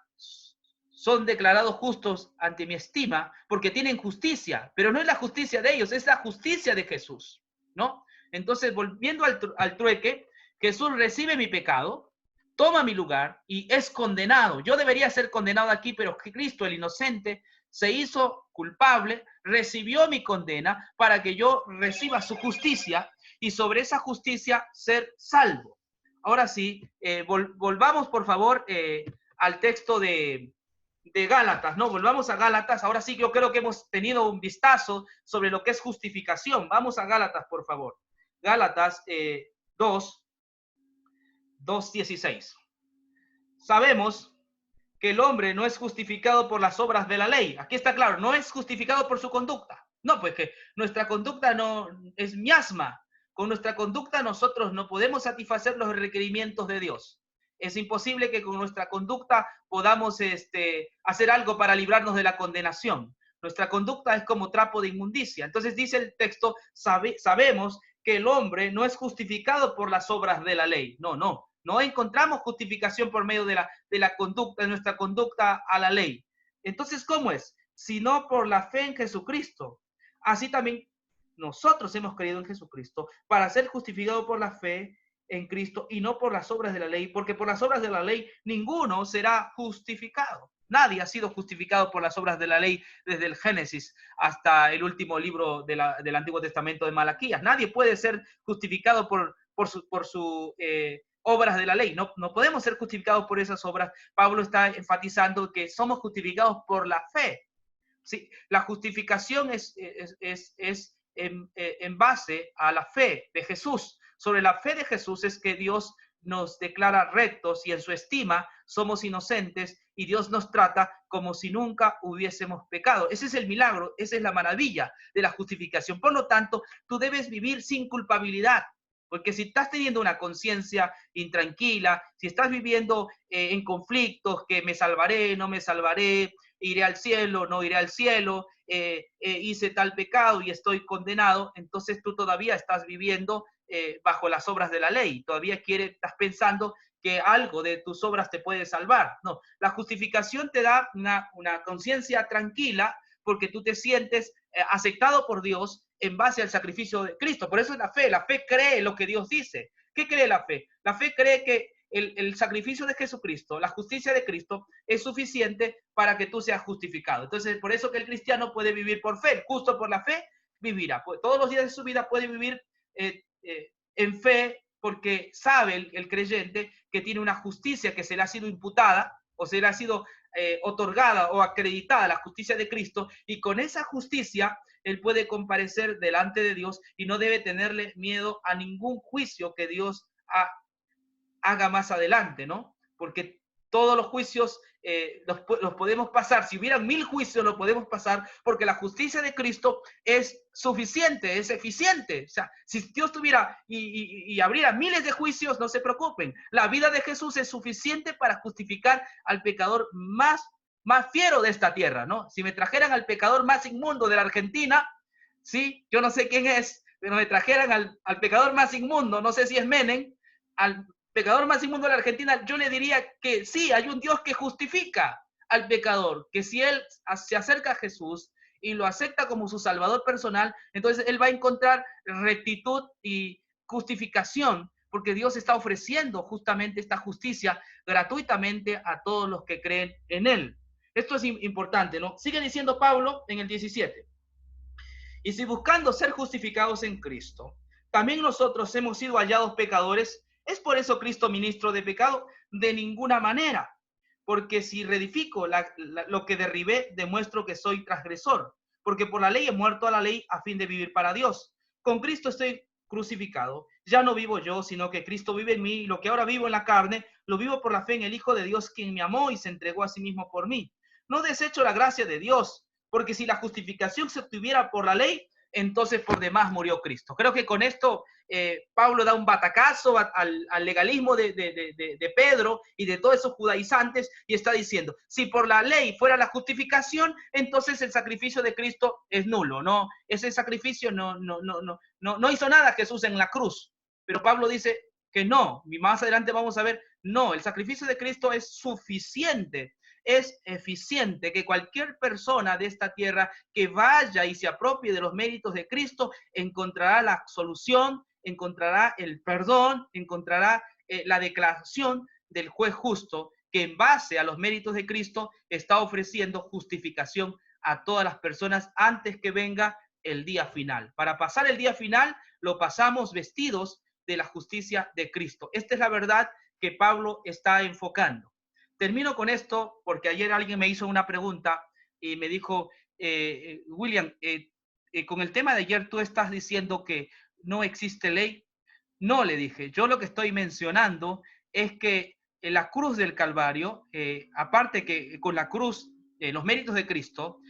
son declarados justos ante mi estima porque tienen justicia, pero no es la justicia de ellos, es la justicia de Jesús, ¿no? Entonces, volviendo al trueque, Jesús recibe mi pecado, toma mi lugar y es condenado. Yo debería ser condenado aquí, pero Cristo, el inocente, se hizo culpable, recibió mi condena para que yo reciba su justicia y sobre esa justicia ser salvo. Ahora sí, volvamos por favor al texto de Gálatas, ¿no? Volvamos a Gálatas. Ahora sí, yo creo que hemos tenido un vistazo sobre lo que es justificación. Vamos a Gálatas, por favor. Gálatas 2:16. Sabemos que el hombre no es justificado por las obras de la ley. Aquí está claro, no es justificado por su conducta. No, pues que nuestra conducta no es miasma. Con nuestra conducta nosotros no podemos satisfacer los requerimientos de Dios. Es imposible que con nuestra conducta podamos hacer algo para librarnos de la condenación. Nuestra conducta es como trapo de inmundicia. Entonces dice el texto, sabemos que el hombre no es justificado por las obras de la ley. No encontramos justificación por medio de la conducta, de nuestra conducta a la ley. Entonces, ¿cómo es? Sino por la fe en Jesucristo. Así también nosotros hemos creído en Jesucristo para ser justificados por la fe en Cristo y no por las obras de la ley, porque por las obras de la ley ninguno será justificado. Nadie ha sido justificado por las obras de la ley desde el Génesis hasta el último libro del Antiguo Testamento de Malaquías. Nadie puede ser justificado por su obras de la ley. No podemos ser justificados por esas obras. Pablo está enfatizando que somos justificados por la fe. ¿Sí? La justificación es en base a la fe de Jesús. Sobre la fe de Jesús es que Dios nos declara rectos y en su estima somos inocentes y Dios nos trata como si nunca hubiésemos pecado. Ese es el milagro, esa es la maravilla de la justificación. Por lo tanto, tú debes vivir sin culpabilidad. Porque si estás teniendo una conciencia intranquila, si estás viviendo en conflictos, que me salvaré, no me salvaré, iré al cielo, no iré al cielo, hice tal pecado y estoy condenado, entonces tú todavía estás viviendo bajo las obras de la ley. Todavía estás pensando que algo de tus obras te puede salvar. No, la justificación te da una conciencia tranquila porque tú te sientes aceptado por Dios en base al sacrificio de Cristo. Por eso es la fe. La fe cree lo que Dios dice. ¿Qué cree la fe? La fe cree que el sacrificio de Jesucristo, la justicia de Cristo, es suficiente para que tú seas justificado. Entonces, por eso que el cristiano puede vivir por fe. Justo por la fe vivirá. Todos los días de su vida puede vivir en fe porque sabe el creyente que tiene una justicia que se le ha sido imputada o se le ha sido otorgada o acreditada la justicia de Cristo, y con esa justicia él puede comparecer delante de Dios y no debe tenerle miedo a ningún juicio que Dios haga más adelante, ¿no? Porque todos los juicios los podemos pasar. Si hubiera 1000 juicios, los podemos pasar porque la justicia de Cristo es suficiente, es eficiente. O sea, si Dios tuviera y abriera miles de juicios, no se preocupen. La vida de Jesús es suficiente para justificar al pecador más fiero de esta tierra, ¿no? Si me trajeran al pecador más inmundo de la Argentina, ¿sí? Yo no sé quién es, pero me trajeran al pecador más inmundo, no sé si es Menem, al pecador más inmundo de la Argentina, yo le diría que sí, hay un Dios que justifica al pecador, que si él se acerca a Jesús y lo acepta como su salvador personal, entonces él va a encontrar rectitud y justificación, porque Dios está ofreciendo justamente esta justicia gratuitamente a todos los que creen en él. Esto es importante, ¿no? Sigue diciendo Pablo en el 17. Y si buscando ser justificados en Cristo, también nosotros hemos sido hallados pecadores, ¿es por eso Cristo ministro de pecado? De ninguna manera, porque si reedifico lo que derribé, demuestro que soy transgresor, porque por la ley he muerto a la ley a fin de vivir para Dios. Con Cristo estoy crucificado, ya no vivo yo, sino que Cristo vive en mí, y lo que ahora vivo en la carne, lo vivo por la fe en el Hijo de Dios, quien me amó y se entregó a sí mismo por mí. No desecho la gracia de Dios, porque si la justificación se obtuviera por la ley, entonces por demás murió Cristo. Creo que con esto Pablo da un batacazo al legalismo de Pedro y de todos esos judaizantes y está diciendo, si por la ley fuera la justificación, entonces el sacrificio de Cristo es nulo, ¿no? Ese sacrificio no hizo nada Jesús en la cruz. Pero Pablo dice que no, y más adelante vamos a ver, no, el sacrificio de Cristo es suficiente, es eficiente, que cualquier persona de esta tierra que vaya y se apropie de los méritos de Cristo encontrará la solución, encontrará el perdón, encontrará la declaración del juez justo que en base a los méritos de Cristo está ofreciendo justificación a todas las personas antes que venga el día final. Para pasar el día final lo pasamos vestidos de la justicia de Cristo. Esta es la verdad que Pablo está enfocando. Termino con esto porque ayer alguien me hizo una pregunta y me dijo, William, con el tema de ayer tú estás diciendo que no existe ley. No, le dije, yo lo que estoy mencionando es que en la cruz del Calvario, aparte que con la cruz, los méritos de Cristo,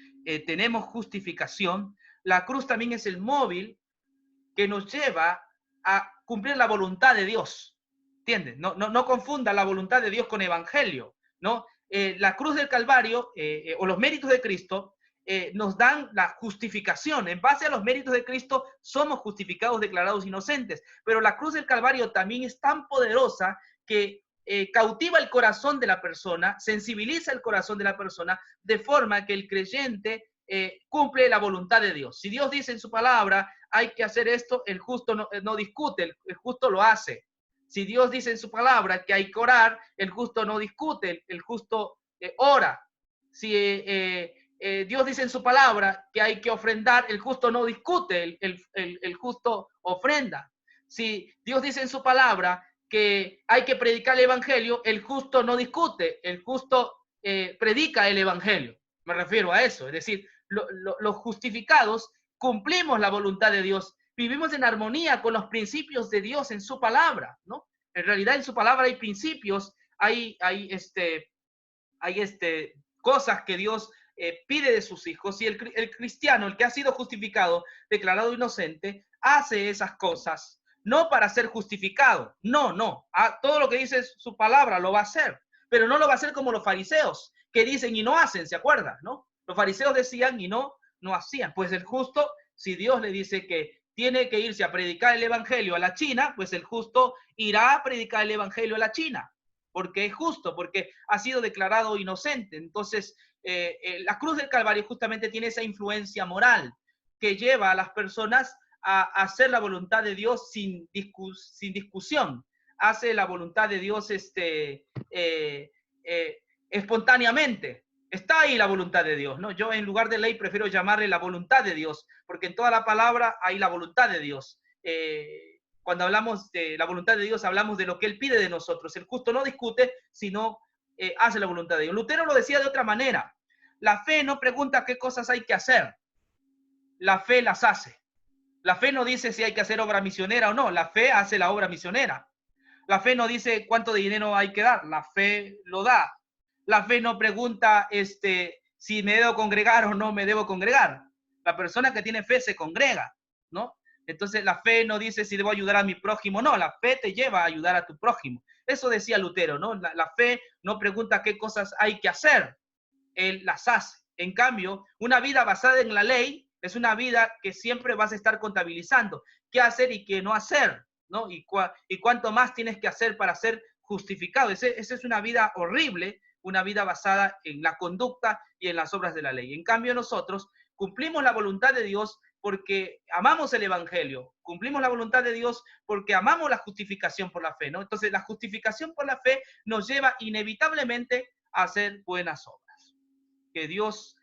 tenemos justificación, la cruz también es el móvil que nos lleva a cumplir la voluntad de Dios. ¿Entiendes? No confunda la voluntad de Dios con evangelio, ¿no? La cruz del Calvario o los méritos de Cristo nos dan la justificación. En base a los méritos de Cristo somos justificados, declarados inocentes. Pero la cruz del Calvario también es tan poderosa que cautiva el corazón de la persona, sensibiliza el corazón de la persona, de forma que el creyente cumple la voluntad de Dios. Si Dios dice en su palabra, hay que hacer esto, el justo no discute, el justo lo hace. Si Dios dice en su palabra que hay que orar, el justo no discute, el justo ora. Si Dios dice en su palabra que hay que ofrendar, el justo no discute, el justo ofrenda. Si Dios dice en su palabra que hay que predicar el evangelio, el justo no discute, el justo predica el evangelio. Me refiero a eso, es decir, los justificados cumplimos la voluntad de Dios, vivimos en armonía con los principios de Dios en su palabra, ¿no? En realidad en su palabra hay principios, hay cosas que Dios pide de sus hijos, y el cristiano, el que ha sido justificado, declarado inocente, hace esas cosas, no para ser justificado, no, todo lo que dice su palabra lo va a hacer, pero no lo va a hacer como los fariseos, que dicen y no hacen, ¿se acuerdan? ¿No? Los fariseos decían y no hacían. Pues el justo, si Dios le dice que tiene que irse a predicar el evangelio a la China, pues el justo irá a predicar el evangelio a la China, porque es justo, porque ha sido declarado inocente. Entonces, la cruz del Calvario justamente tiene esa influencia moral que lleva a las personas a hacer la voluntad de Dios sin discusión. Hace la voluntad de Dios espontáneamente. Está ahí la voluntad de Dios, ¿no? Yo en lugar de ley prefiero llamarle la voluntad de Dios, porque en toda la palabra hay la voluntad de Dios. Cuando hablamos de la voluntad de Dios, hablamos de lo que Él pide de nosotros. El justo no discute, sino hace la voluntad de Dios. Lutero lo decía de otra manera. La fe no pregunta qué cosas hay que hacer. La fe las hace. La fe no dice si hay que hacer obra misionera o no. La fe hace la obra misionera. La fe no dice cuánto de dinero hay que dar. La fe lo da. La fe no pregunta si me debo congregar o no me debo congregar. La persona que tiene fe se congrega, ¿no? Entonces la fe no dice si debo ayudar a mi prójimo, no, la fe te lleva a ayudar a tu prójimo. Eso decía Lutero, ¿no? La fe no pregunta qué cosas hay que hacer, él las hace. En cambio, una vida basada en la ley es una vida que siempre vas a estar contabilizando qué hacer y qué no hacer, ¿no? Y cuánto más tienes que hacer para ser justificado. Esa es una vida horrible, una vida basada en la conducta y en las obras de la ley. En cambio, nosotros cumplimos la voluntad de Dios porque amamos el evangelio, cumplimos la voluntad de Dios porque amamos la justificación por la fe, ¿no? Entonces, la justificación por la fe nos lleva inevitablemente a hacer buenas obras. Que Dios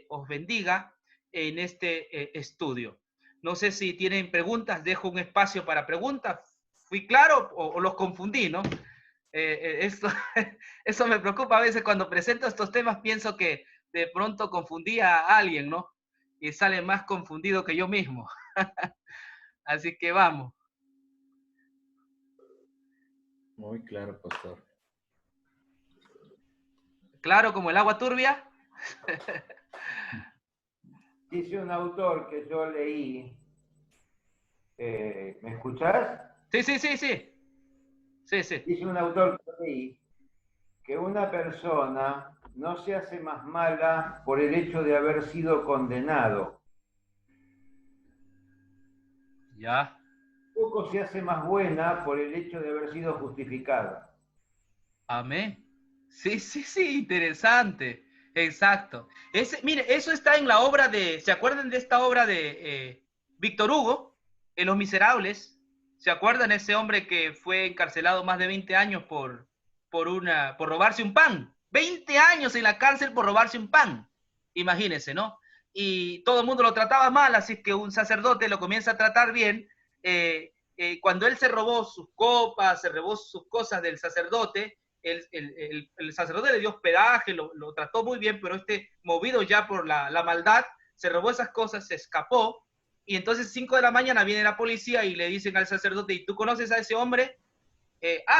os bendiga en este estudio. No sé si tienen preguntas, dejo un espacio para preguntas. ¿Fui claro o los confundí, no? Eso me preocupa a veces cuando presento estos temas, pienso que de pronto confundí a alguien, ¿no? Y sale más confundido que yo mismo. Así que vamos. Muy claro, pastor. ¿Claro como el agua turbia? Dice un autor que yo leí, ¿me escuchás? Sí. Dice un autor que yo leí que una persona no se hace más mala por el hecho de haber sido condenado. Ya. Poco se hace más buena por el hecho de haber sido justificada. Amén. Sí, interesante. Exacto. Mire, eso está en la obra de, ¿se acuerdan de esta obra de Víctor Hugo, en Los Miserables? ¿Se acuerdan ese hombre que fue encarcelado más de 20 años por robarse un pan? 20 años en la cárcel por robarse un pan. Imagínense, ¿no? Y todo el mundo lo trataba mal, así que un sacerdote lo comienza a tratar bien. Cuando él se robó sus copas, se robó sus cosas del sacerdote, el sacerdote le dio hospedaje, lo trató muy bien, pero movido ya por la maldad, se robó esas cosas, se escapó, y entonces 5 de la mañana viene la policía y le dicen al sacerdote, ¿y tú conoces a ese hombre?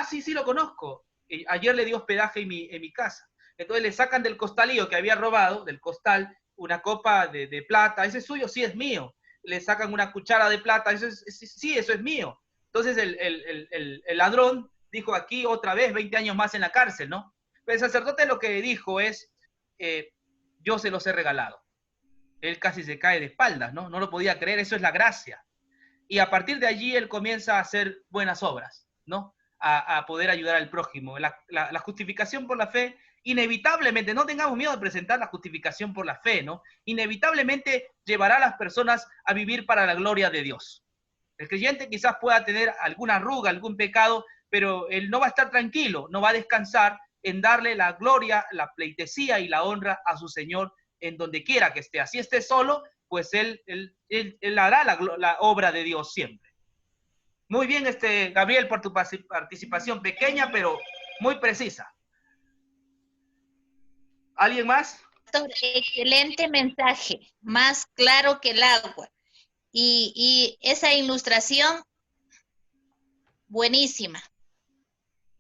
Sí, lo conozco. Ayer le dio hospedaje en mi casa. Entonces le sacan del costalillo que había robado, del costal, una copa de plata. ¿Ese es suyo? Sí, es mío. Le sacan una cuchara de plata. Sí, eso es mío. Entonces el ladrón dijo, aquí otra vez 20 años más en la cárcel, ¿no? Pero el sacerdote lo que dijo es, yo se los he regalado. Él casi se cae de espaldas, ¿no? No lo podía creer, eso es la gracia. Y a partir de allí él comienza a hacer buenas obras, ¿no? A poder ayudar al prójimo. La justificación por la fe, inevitablemente, no tengamos miedo de presentar la justificación por la fe, ¿no? Inevitablemente llevará a las personas a vivir para la gloria de Dios. El creyente quizás pueda tener alguna arruga, algún pecado, pero él no va a estar tranquilo, no va a descansar en darle la gloria, la pleitesía y la honra a su Señor en donde quiera que esté. Así esté solo, pues él hará la obra de Dios siempre. Muy bien, Gabriel, por tu participación pequeña, pero muy precisa. ¿Alguien más? Pastor, excelente mensaje, más claro que el agua. Y esa ilustración, buenísima.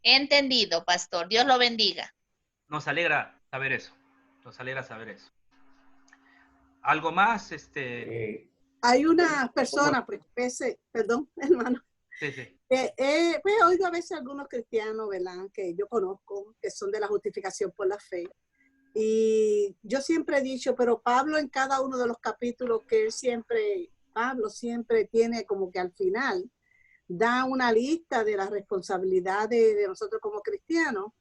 He entendido, pastor. Dios lo bendiga. Nos alegra saber eso. Nos alegra saber eso. ¿Algo más? Hay una persona, pues, perdón, hermano, Sí, sí. pues, he oído a veces algunos cristianos, ¿verdad?, que yo conozco, que son de la justificación por la fe. Y yo siempre he dicho, pero Pablo en cada uno de los capítulos que Pablo siempre tiene como que al final da una lista de las responsabilidades de nosotros como cristianos,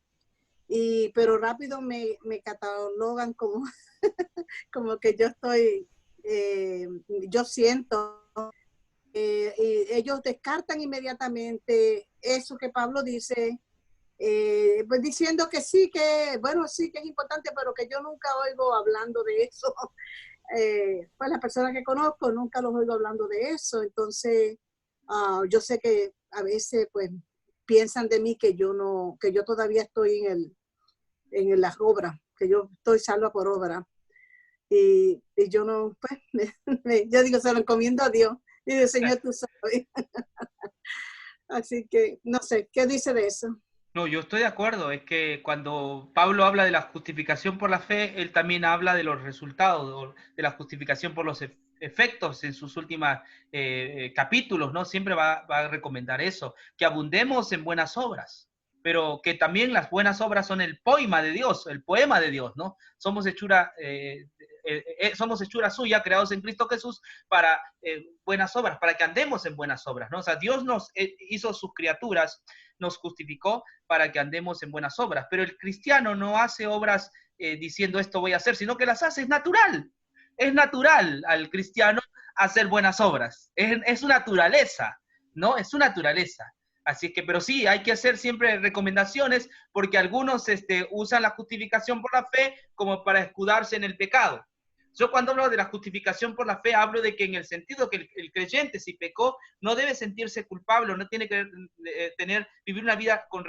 pero rápido me catalogan como, como que yo siento, y ellos descartan inmediatamente eso que Pablo dice, pues diciendo que sí, bueno, sí que es importante, pero que yo nunca oigo hablando de eso. Pues las personas que conozco nunca los oigo hablando de eso. Entonces, yo sé que a veces pues piensan de mí que yo todavía estoy en las obras, que yo estoy salva por obra. Y yo no, pues, yo digo, se lo encomiendo a Dios. Y digo, Señor, tú sabes. Así que, no sé, ¿qué dice de eso? No, yo estoy de acuerdo. Es que cuando Pablo habla de la justificación por la fe, él también habla de los resultados, de la justificación por los efectos en sus últimos capítulos, ¿no? Siempre va a recomendar eso, que abundemos en buenas obras, pero que también las buenas obras son el poema de Dios, el poema de Dios, ¿no? Somos hechura suya, creados en Cristo Jesús para buenas obras, para que andemos en buenas obras, ¿no? O sea, Dios nos hizo sus criaturas, nos justificó para que andemos en buenas obras, pero el cristiano no hace obras diciendo esto voy a hacer, sino que las hace, es natural al cristiano hacer buenas obras, es su naturaleza, ¿no? Es su naturaleza. Así que, pero sí, hay que hacer siempre recomendaciones porque algunos usan la justificación por la fe como para escudarse en el pecado. Yo cuando hablo de la justificación por la fe, hablo de que en el sentido que el creyente, si pecó, no debe sentirse culpable, no tiene que vivir una vida con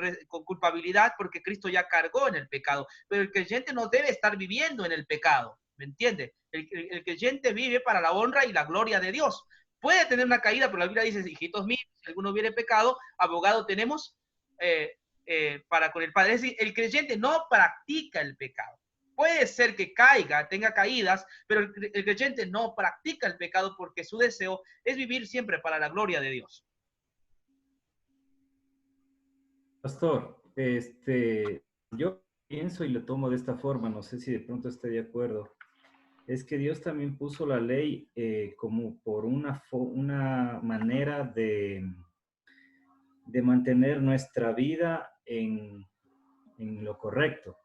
culpabilidad porque Cristo ya cargó en el pecado. Pero el creyente no debe estar viviendo en el pecado, ¿me entiende? El creyente vive para la honra y la gloria de Dios. Puede tener una caída, pero la Biblia dice, hijitos míos, si alguno hubiere pecado, abogado tenemos para con el Padre. Es decir, el creyente no practica el pecado. Puede ser que caiga, tenga caídas, pero el creyente no practica el pecado porque su deseo es vivir siempre para la gloria de Dios. Pastor, yo pienso y lo tomo de esta forma, no sé si de pronto estoy de acuerdo, es que Dios también puso la ley como por una manera de mantener nuestra vida en lo correcto.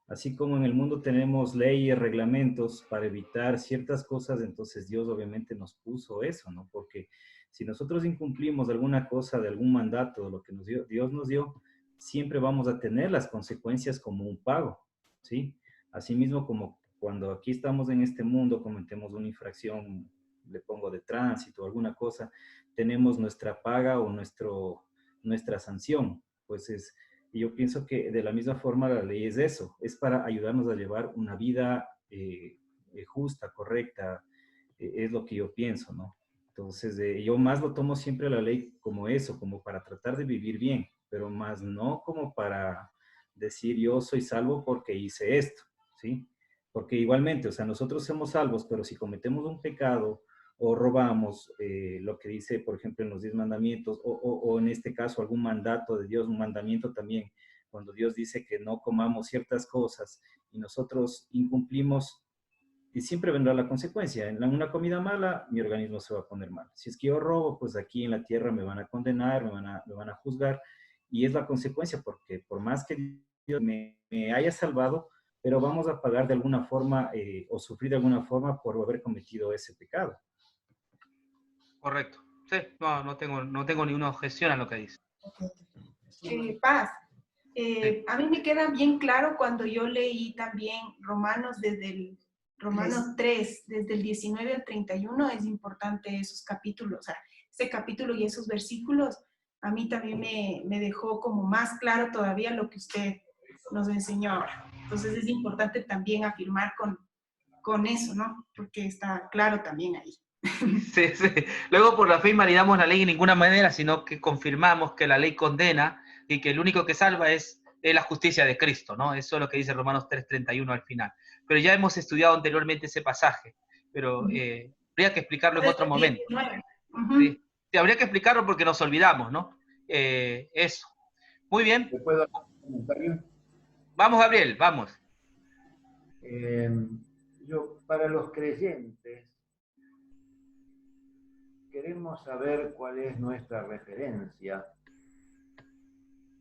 Así como en el mundo tenemos leyes, reglamentos para evitar ciertas cosas, entonces Dios obviamente nos puso eso, ¿no? Porque si nosotros incumplimos alguna cosa, de algún mandato, de lo que Dios nos dio, siempre vamos a tener las consecuencias como un pago, ¿sí? Asimismo, como cuando aquí estamos en este mundo, cometemos una infracción, le pongo de tránsito o alguna cosa, tenemos nuestra paga o nuestra sanción, pues y yo pienso que de la misma forma la ley es eso, es para ayudarnos a llevar una vida justa, correcta, es lo que yo pienso, ¿no? Entonces, yo más lo tomo siempre la ley como eso, como para tratar de vivir bien, pero más no como para decir yo soy salvo porque hice esto, ¿sí? Porque igualmente, o sea, nosotros somos salvos, pero si cometemos un pecado o robamos lo que dice, por ejemplo, en los 10 mandamientos, o en este caso algún mandato de Dios, un mandamiento también, cuando Dios dice que no comamos ciertas cosas y nosotros incumplimos, y siempre vendrá la consecuencia. En una comida mala, mi organismo se va a poner mal. Si es que yo robo, pues aquí en la tierra me van a condenar, me van a juzgar, y es la consecuencia, porque por más que Dios me haya salvado, pero vamos a pagar de alguna forma o sufrir de alguna forma por haber cometido ese pecado. Correcto. Sí, no tengo ninguna objeción a lo que dice. Paz. A mí me queda bien claro cuando yo leí también Romanos Romanos 3, desde el 19 al 31, es importante esos capítulos. O sea, ese capítulo y esos versículos, a mí también me dejó como más claro todavía lo que usted nos enseñó ahora. Entonces es importante también afirmar con eso, ¿no? Porque está claro también ahí. Sí, sí. Luego por la fe invalidamos la ley en ninguna manera, sino que confirmamos que la ley condena y que el único que salva es la justicia de Cristo, ¿no? Eso es lo que dice Romanos 3:31 al final. Pero ya hemos estudiado anteriormente ese pasaje, pero habría que explicarlo en otro momento. Sí. Sí, habría que explicarlo porque nos olvidamos, ¿no? Eso. Muy bien. ¿Le puedo hacer un comentario? Vamos, Gabriel, vamos. Para los creyentes, queremos saber cuál es nuestra referencia.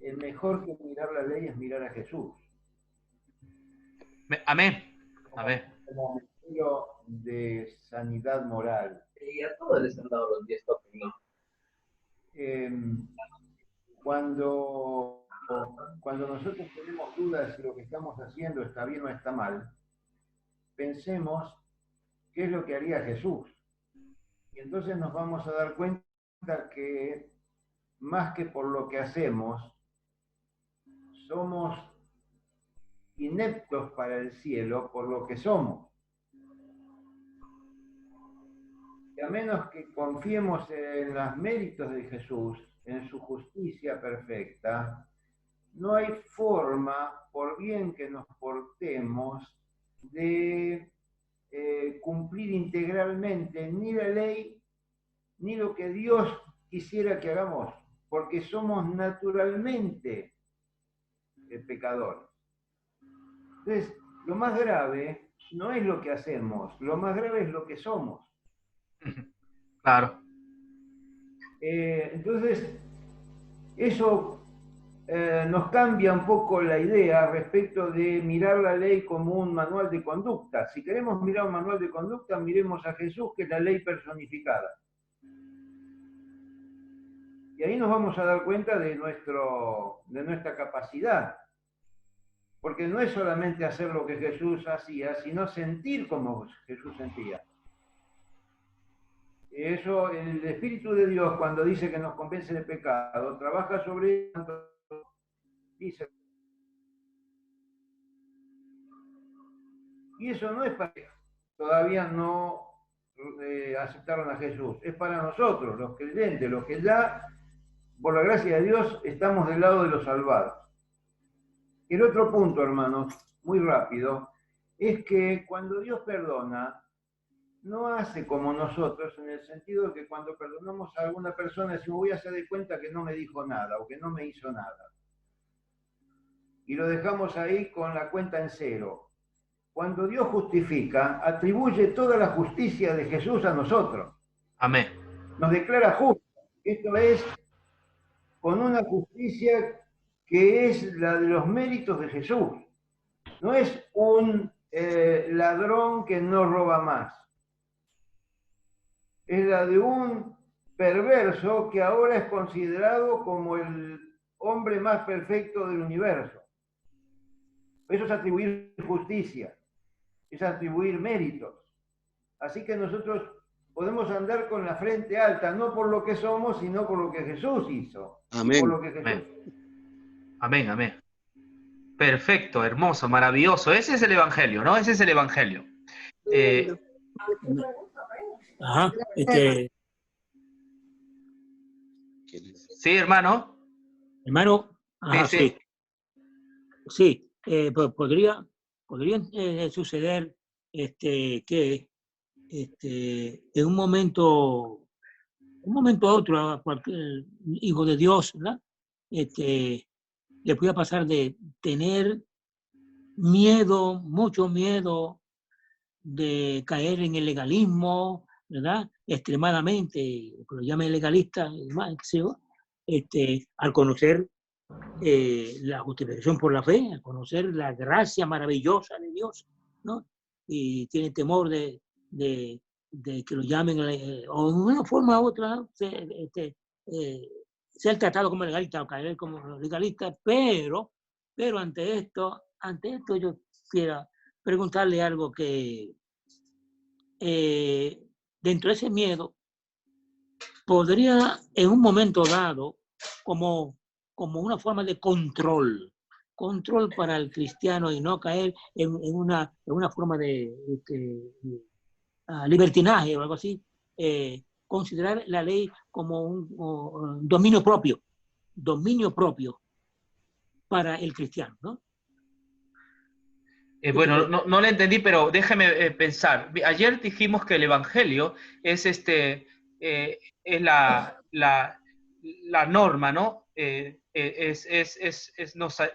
El mejor que mirar la ley es mirar a Jesús. Amén. Amén. Como medio de sanidad moral. Y a todos les han dado los 10 toques, ¿no? Cuando nosotros tenemos dudas si lo que estamos haciendo está bien o está mal, pensemos qué es lo que haría Jesús. Y entonces nos vamos a dar cuenta que más que por lo que hacemos, somos ineptos para el cielo por lo que somos. Y a menos que confiemos en los méritos de Jesús, en su justicia perfecta, no hay forma, por bien que nos portemos, de cumplir integralmente ni la ley, ni lo que Dios quisiera que hagamos, porque somos naturalmente pecadores. Entonces, lo más grave no es lo que hacemos, lo más grave es lo que somos. Claro. Entonces, eso nos cambia un poco la idea respecto de mirar la ley como un manual de conducta. Si queremos mirar un manual de conducta, miremos a Jesús, que es la ley personificada. Y ahí nos vamos a dar cuenta de nuestra capacidad. Porque no es solamente hacer lo que Jesús hacía, sino sentir como Jesús sentía. Eso, el Espíritu de Dios, cuando dice que nos convence de pecado, trabaja sobre él, dice. Y eso no es para todavía no aceptaron a Jesús, es para nosotros, los creyentes, los que ya, por la gracia de Dios, estamos del lado de los salvados. El otro punto, hermanos, muy rápido, es que cuando Dios perdona, no hace como nosotros, en el sentido de que cuando perdonamos a alguna persona decimos, voy a hacer de cuenta que no me dijo nada o que no me hizo nada. Y lo dejamos ahí con la cuenta en cero. Cuando Dios justifica, atribuye toda la justicia de Jesús a nosotros. Amén. Nos declara justos. Esto es con una justicia que es la de los méritos de Jesús. No es un ladrón que no roba más. Es la de un perverso que ahora es considerado como el hombre más perfecto del universo. Eso es atribuir justicia, es atribuir méritos. Así que nosotros podemos andar con la frente alta, no por lo que somos, sino por lo que Jesús hizo. Amén. Por lo que Jesús... Amén, amén. Perfecto, hermoso, maravilloso. Ese es el Evangelio, ¿no? Ese es el Evangelio. Ajá, Sí, hermano. Hermano, ajá, Sí. Sí, podría suceder que en un momento a otro, a cualquier hijo de Dios, ¿verdad? Le pueda pasar de tener miedo, mucho miedo de caer en el legalismo, ¿verdad? Extremadamente, lo llame legalista, al conocer la justificación por la fe, al conocer la gracia maravillosa de Dios, ¿no? Y tiene temor de que lo llamen, o de una forma u otra, ser tratado como legalista o caer como legalista, pero ante esto yo quisiera preguntarle algo que dentro de ese miedo podría en un momento dado, como una forma de control para el cristiano y no caer en una forma de libertinaje o algo así, considerar la ley como un dominio propio para el cristiano, ¿no? Bueno, no le entendí, pero déjeme pensar. Ayer dijimos que el Evangelio es, es la norma, ¿no?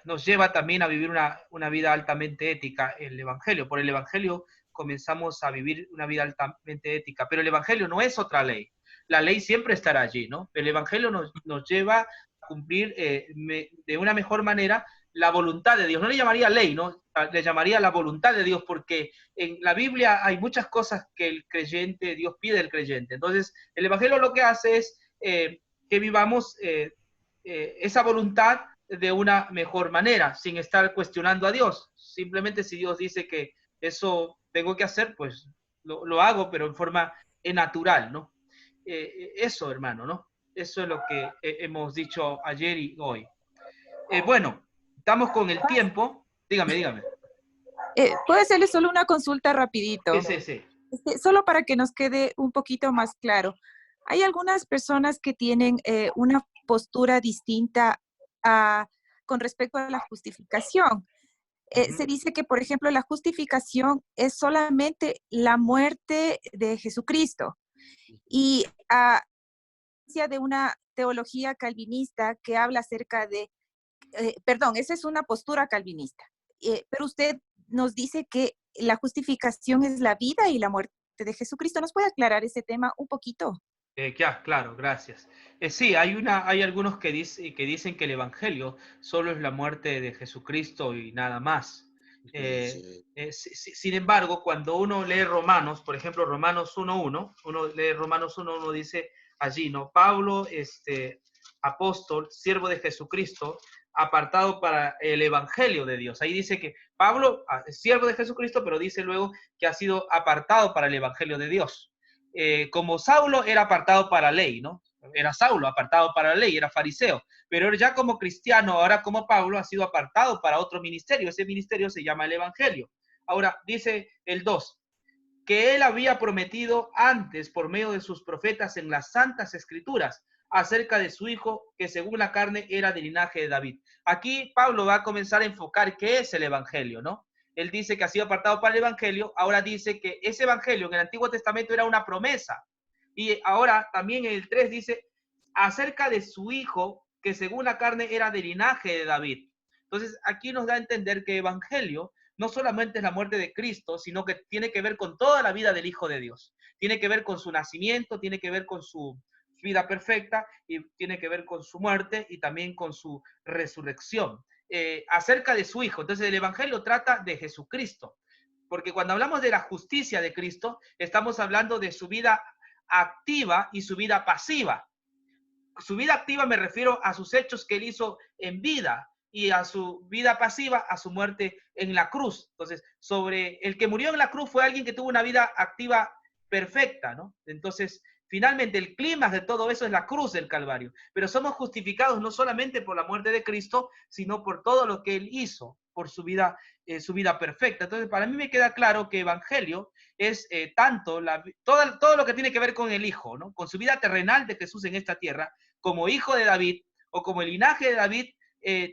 Nos lleva también a vivir una vida altamente ética, el Evangelio. Por el Evangelio comenzamos a vivir una vida altamente ética, pero el Evangelio no es otra ley. La ley siempre estará allí, ¿no? El Evangelio nos lleva a cumplir de una mejor manera la voluntad de Dios. No le llamaría ley, ¿no? Le llamaría la voluntad de Dios, porque en la Biblia hay muchas cosas que el creyente, Dios pide al creyente. Entonces, el Evangelio lo que hace es que vivamos esa voluntad de una mejor manera, sin estar cuestionando a Dios. Simplemente si Dios dice que eso tengo que hacer, pues lo hago, pero en forma natural, ¿no? Eso, hermano, ¿no? Eso es lo que hemos dicho ayer y hoy. Bueno, estamos con el tiempo. Dígame. ¿Puedo hacerle solo una consulta rapidito? Sí. Solo para que nos quede un poquito más claro. Hay algunas personas que tienen una postura distinta con respecto a la justificación. Se dice que, por ejemplo, la justificación es solamente la muerte de Jesucristo. Y de una teología calvinista que habla acerca de, perdón, esa es una postura calvinista, pero usted nos dice que la justificación es la vida y la muerte de Jesucristo. ¿Nos puede aclarar ese tema un poquito? Claro, gracias. Sí, hay algunos que dicen que el Evangelio solo es la muerte de Jesucristo y nada más. Sin embargo, cuando uno lee Romanos, por ejemplo, Romanos 1.1, uno lee Romanos 1.1, dice allí, ¿no? Pablo, apóstol, siervo de Jesucristo, apartado para el Evangelio de Dios. Ahí dice que Pablo es siervo de Jesucristo, pero dice luego que ha sido apartado para el Evangelio de Dios. Como Saulo era apartado para la ley, ¿no? Era Saulo apartado para la ley, era fariseo, pero ya como cristiano, ahora como Pablo, ha sido apartado para otro ministerio. Ese ministerio se llama el Evangelio. Ahora, dice el 2, que él había prometido antes por medio de sus profetas en las santas escrituras acerca de su hijo, que según la carne era del linaje de David. Aquí Pablo va a comenzar a enfocar qué es el Evangelio, ¿no? Él dice que ha sido apartado para el Evangelio, ahora dice que ese Evangelio en el Antiguo Testamento era una promesa. Y ahora también en el 3 dice acerca de su hijo, que según la carne era del linaje de David. Entonces aquí nos da a entender que Evangelio no solamente es la muerte de Cristo, sino que tiene que ver con toda la vida del Hijo de Dios. Tiene que ver con su nacimiento, tiene que ver con su vida perfecta y tiene que ver con su muerte y también con su resurrección. Acerca de su Hijo. Entonces el Evangelio trata de Jesucristo, porque cuando hablamos de la justicia de Cristo, estamos hablando de su vida activa y su vida pasiva. Su vida activa me refiero a sus hechos que él hizo en vida, y a su vida pasiva, a su muerte en la cruz. Entonces, sobre el que murió en la cruz fue alguien que tuvo una vida activa perfecta, ¿no? Entonces, finalmente, el clímax de todo eso es la cruz del Calvario. Pero somos justificados no solamente por la muerte de Cristo, sino por todo lo que él hizo, por su vida perfecta. Entonces, para mí me queda claro que Evangelio es todo lo que tiene que ver con el Hijo, ¿no? Con su vida terrenal de Jesús en esta tierra, como hijo de David o como el linaje de David,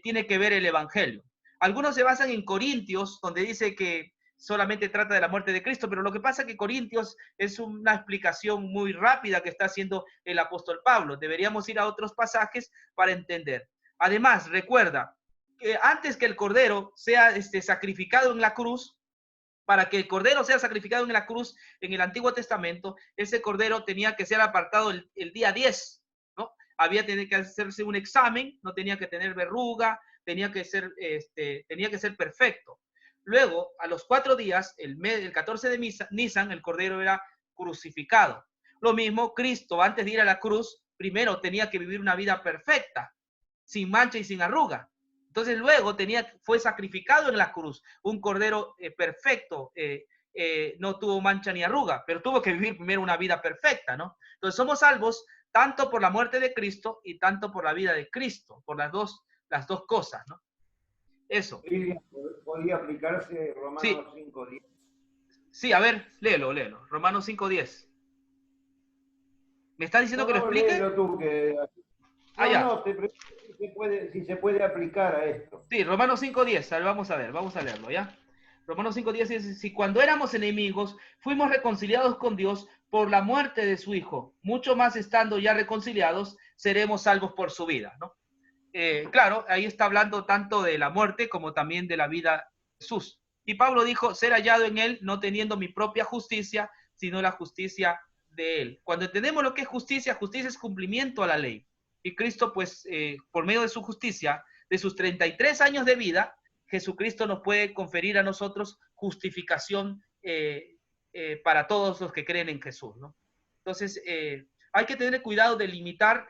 tiene que ver el Evangelio. Algunos se basan en Corintios, donde dice que solamente trata de la muerte de Cristo, pero lo que pasa es que Corintios es una explicación muy rápida que está haciendo el apóstol Pablo. Deberíamos ir a otros pasajes para entender. Además, recuerda que antes que el cordero sea sacrificado en la cruz, para que el cordero sea sacrificado en la cruz en el Antiguo Testamento, ese cordero tenía que ser apartado el día 10. Tenía que hacerse un examen, no tenía que tener verruga, tenía que ser perfecto. Luego, a los 4 días, el 14 de Nisan, el cordero era crucificado. Lo mismo, Cristo, antes de ir a la cruz, primero tenía que vivir una vida perfecta, sin mancha y sin arruga. Entonces luego fue sacrificado en la cruz, un cordero perfecto, no tuvo mancha ni arruga, pero tuvo que vivir primero una vida perfecta, ¿no? Entonces somos salvos tanto por la muerte de Cristo y tanto por la vida de Cristo, por las dos cosas, ¿no? Eso. Podría aplicarse Sí. Romanos 5:10. Sí, a ver, léelo. Romanos 5:10. ¿Me está diciendo que lo explique? Léelo tú, que... Ya. No, te pregunto si se puede aplicar a esto. Sí, Romanos 5:10. Vamos a leerlo, ¿ya? Romanos 5:10 dice, si cuando éramos enemigos fuimos reconciliados con Dios por la muerte de su Hijo, mucho más estando ya reconciliados, seremos salvos por su vida, ¿no? Claro, ahí está hablando tanto de la muerte como también de la vida de Jesús. Y Pablo dijo, ser hallado en él, no teniendo mi propia justicia, sino la justicia de él. Cuando entendemos lo que es justicia, justicia es cumplimiento a la ley. Y Cristo, pues, por medio de su justicia, de sus 33 años de vida, Jesucristo nos puede conferir a nosotros justificación para todos los que creen en Jesús, ¿no? Entonces, hay que tener cuidado de limitar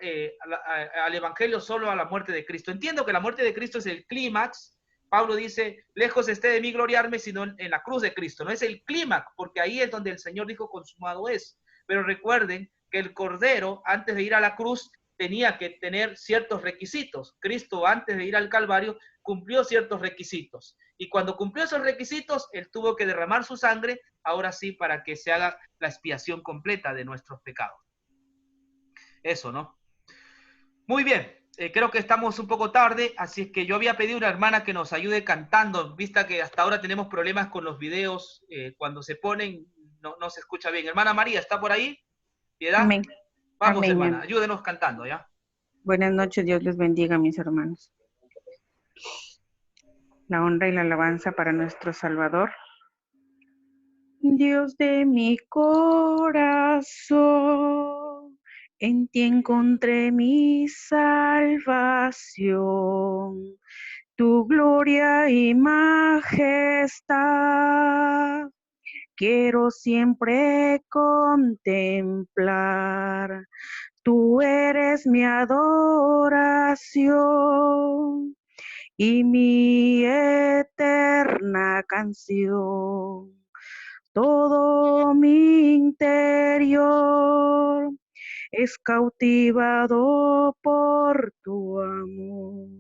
al evangelio solo a la muerte de Cristo. Entiendo que la muerte de Cristo es el clímax. Pablo dice, lejos esté de mí gloriarme, sino en la cruz de Cristo. No es el clímax, porque ahí es donde el Señor dijo, consumado es. Pero recuerden que el Cordero, antes de ir a la cruz, tenía que tener ciertos requisitos. Cristo, antes de ir al Calvario, cumplió ciertos requisitos. Y cuando cumplió esos requisitos, Él tuvo que derramar su sangre, ahora sí, para que se haga la expiación completa de nuestros pecados. Eso, ¿no? Muy bien, creo que estamos un poco tarde, así es que yo había pedido a una hermana que nos ayude cantando, vista que hasta ahora tenemos problemas con los videos, cuando se ponen no se escucha bien. Hermana María, ¿está por ahí? ¿Piedad? Amén. Vamos, Amén. hermana, ayúdenos cantando, ¿ya? Buenas noches, Dios les bendiga, mis hermanos. La honra y la alabanza para nuestro Salvador. Dios de mi corazón, en ti encontré mi salvación, tu gloria y majestad. Quiero siempre contemplar, tú eres mi adoración y mi eterna canción. Todo mi interior es cautivado por tu amor.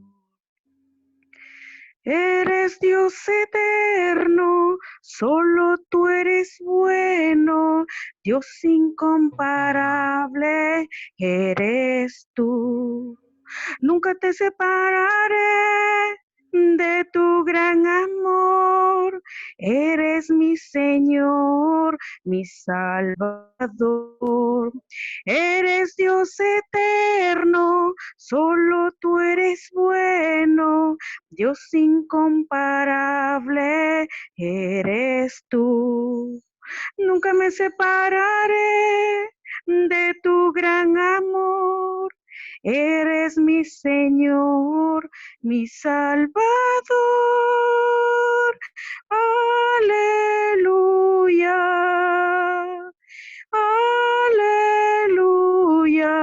Eres Dios eterno, solo tú eres bueno, Dios incomparable eres tú. Nunca te separaré de tu gran amor, eres mi Señor, mi Salvador. Eres Dios eterno, solo tú eres bueno, Dios incomparable eres tú. Nunca me separaré de tu gran amor. Eres mi Señor, mi Salvador. Aleluya. Aleluya.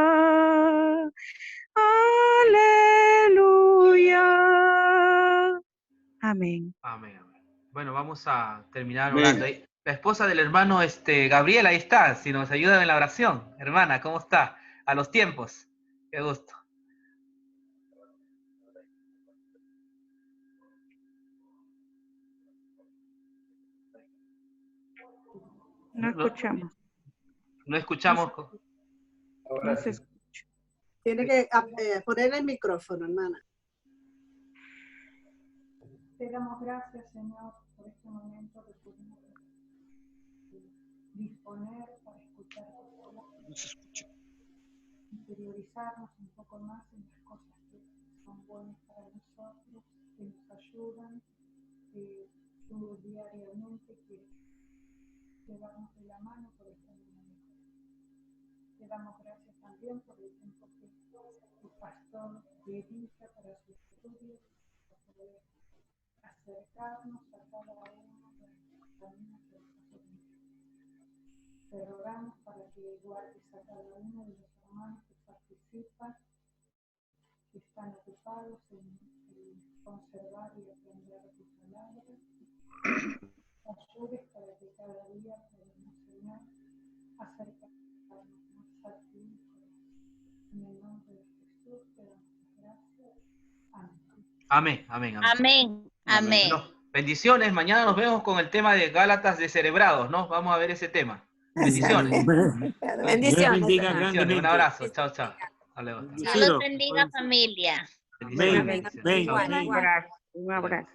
Aleluya. Amén. Amén. Bueno, vamos a terminar orando. La esposa del hermano Gabriel, ahí está, si nos ayuda en la oración. Hermana, ¿cómo está? A los tiempos. Qué gusto. No escuchamos. No escuchamos. No se escucha. Tiene que poner el micrófono, hermana. Te damos gracias, Señor, por este momento que pudimos disponer para escuchar tu palabra. No se escucha. Interiorizarnos un poco más en las cosas que son buenas para nosotros, que nos ayudan, que tú diariamente quieres llevarnos de la mano por este momento. Te damos gracias también por el tiempo que tu pastor dedica para sus estudios, para poder acercarnos a cada uno de los caminos que nosotros. Te rogamos para que guardes a cada uno de los hermanos que participan, que están ocupados en conservar y aprender tu palabra. ayudes para que cada día podamos, Señor, acercarnos más a ti. En el nombre de Jesús te damos gracias. Amén. Amén, amén, amén. Amén. Amén. Bueno, bendiciones. Mañana nos vemos con el tema de Gálatas descerebrados, ¿no? Vamos a ver ese tema. Bendiciones. Bendiciones. Bendiga Un grandemente. abrazo. Chao, chao. Hasta luego. Dios los bendiga, familia. Bendiciones. Amén. Bendiciones. Chao. Un abrazo. Un abrazo.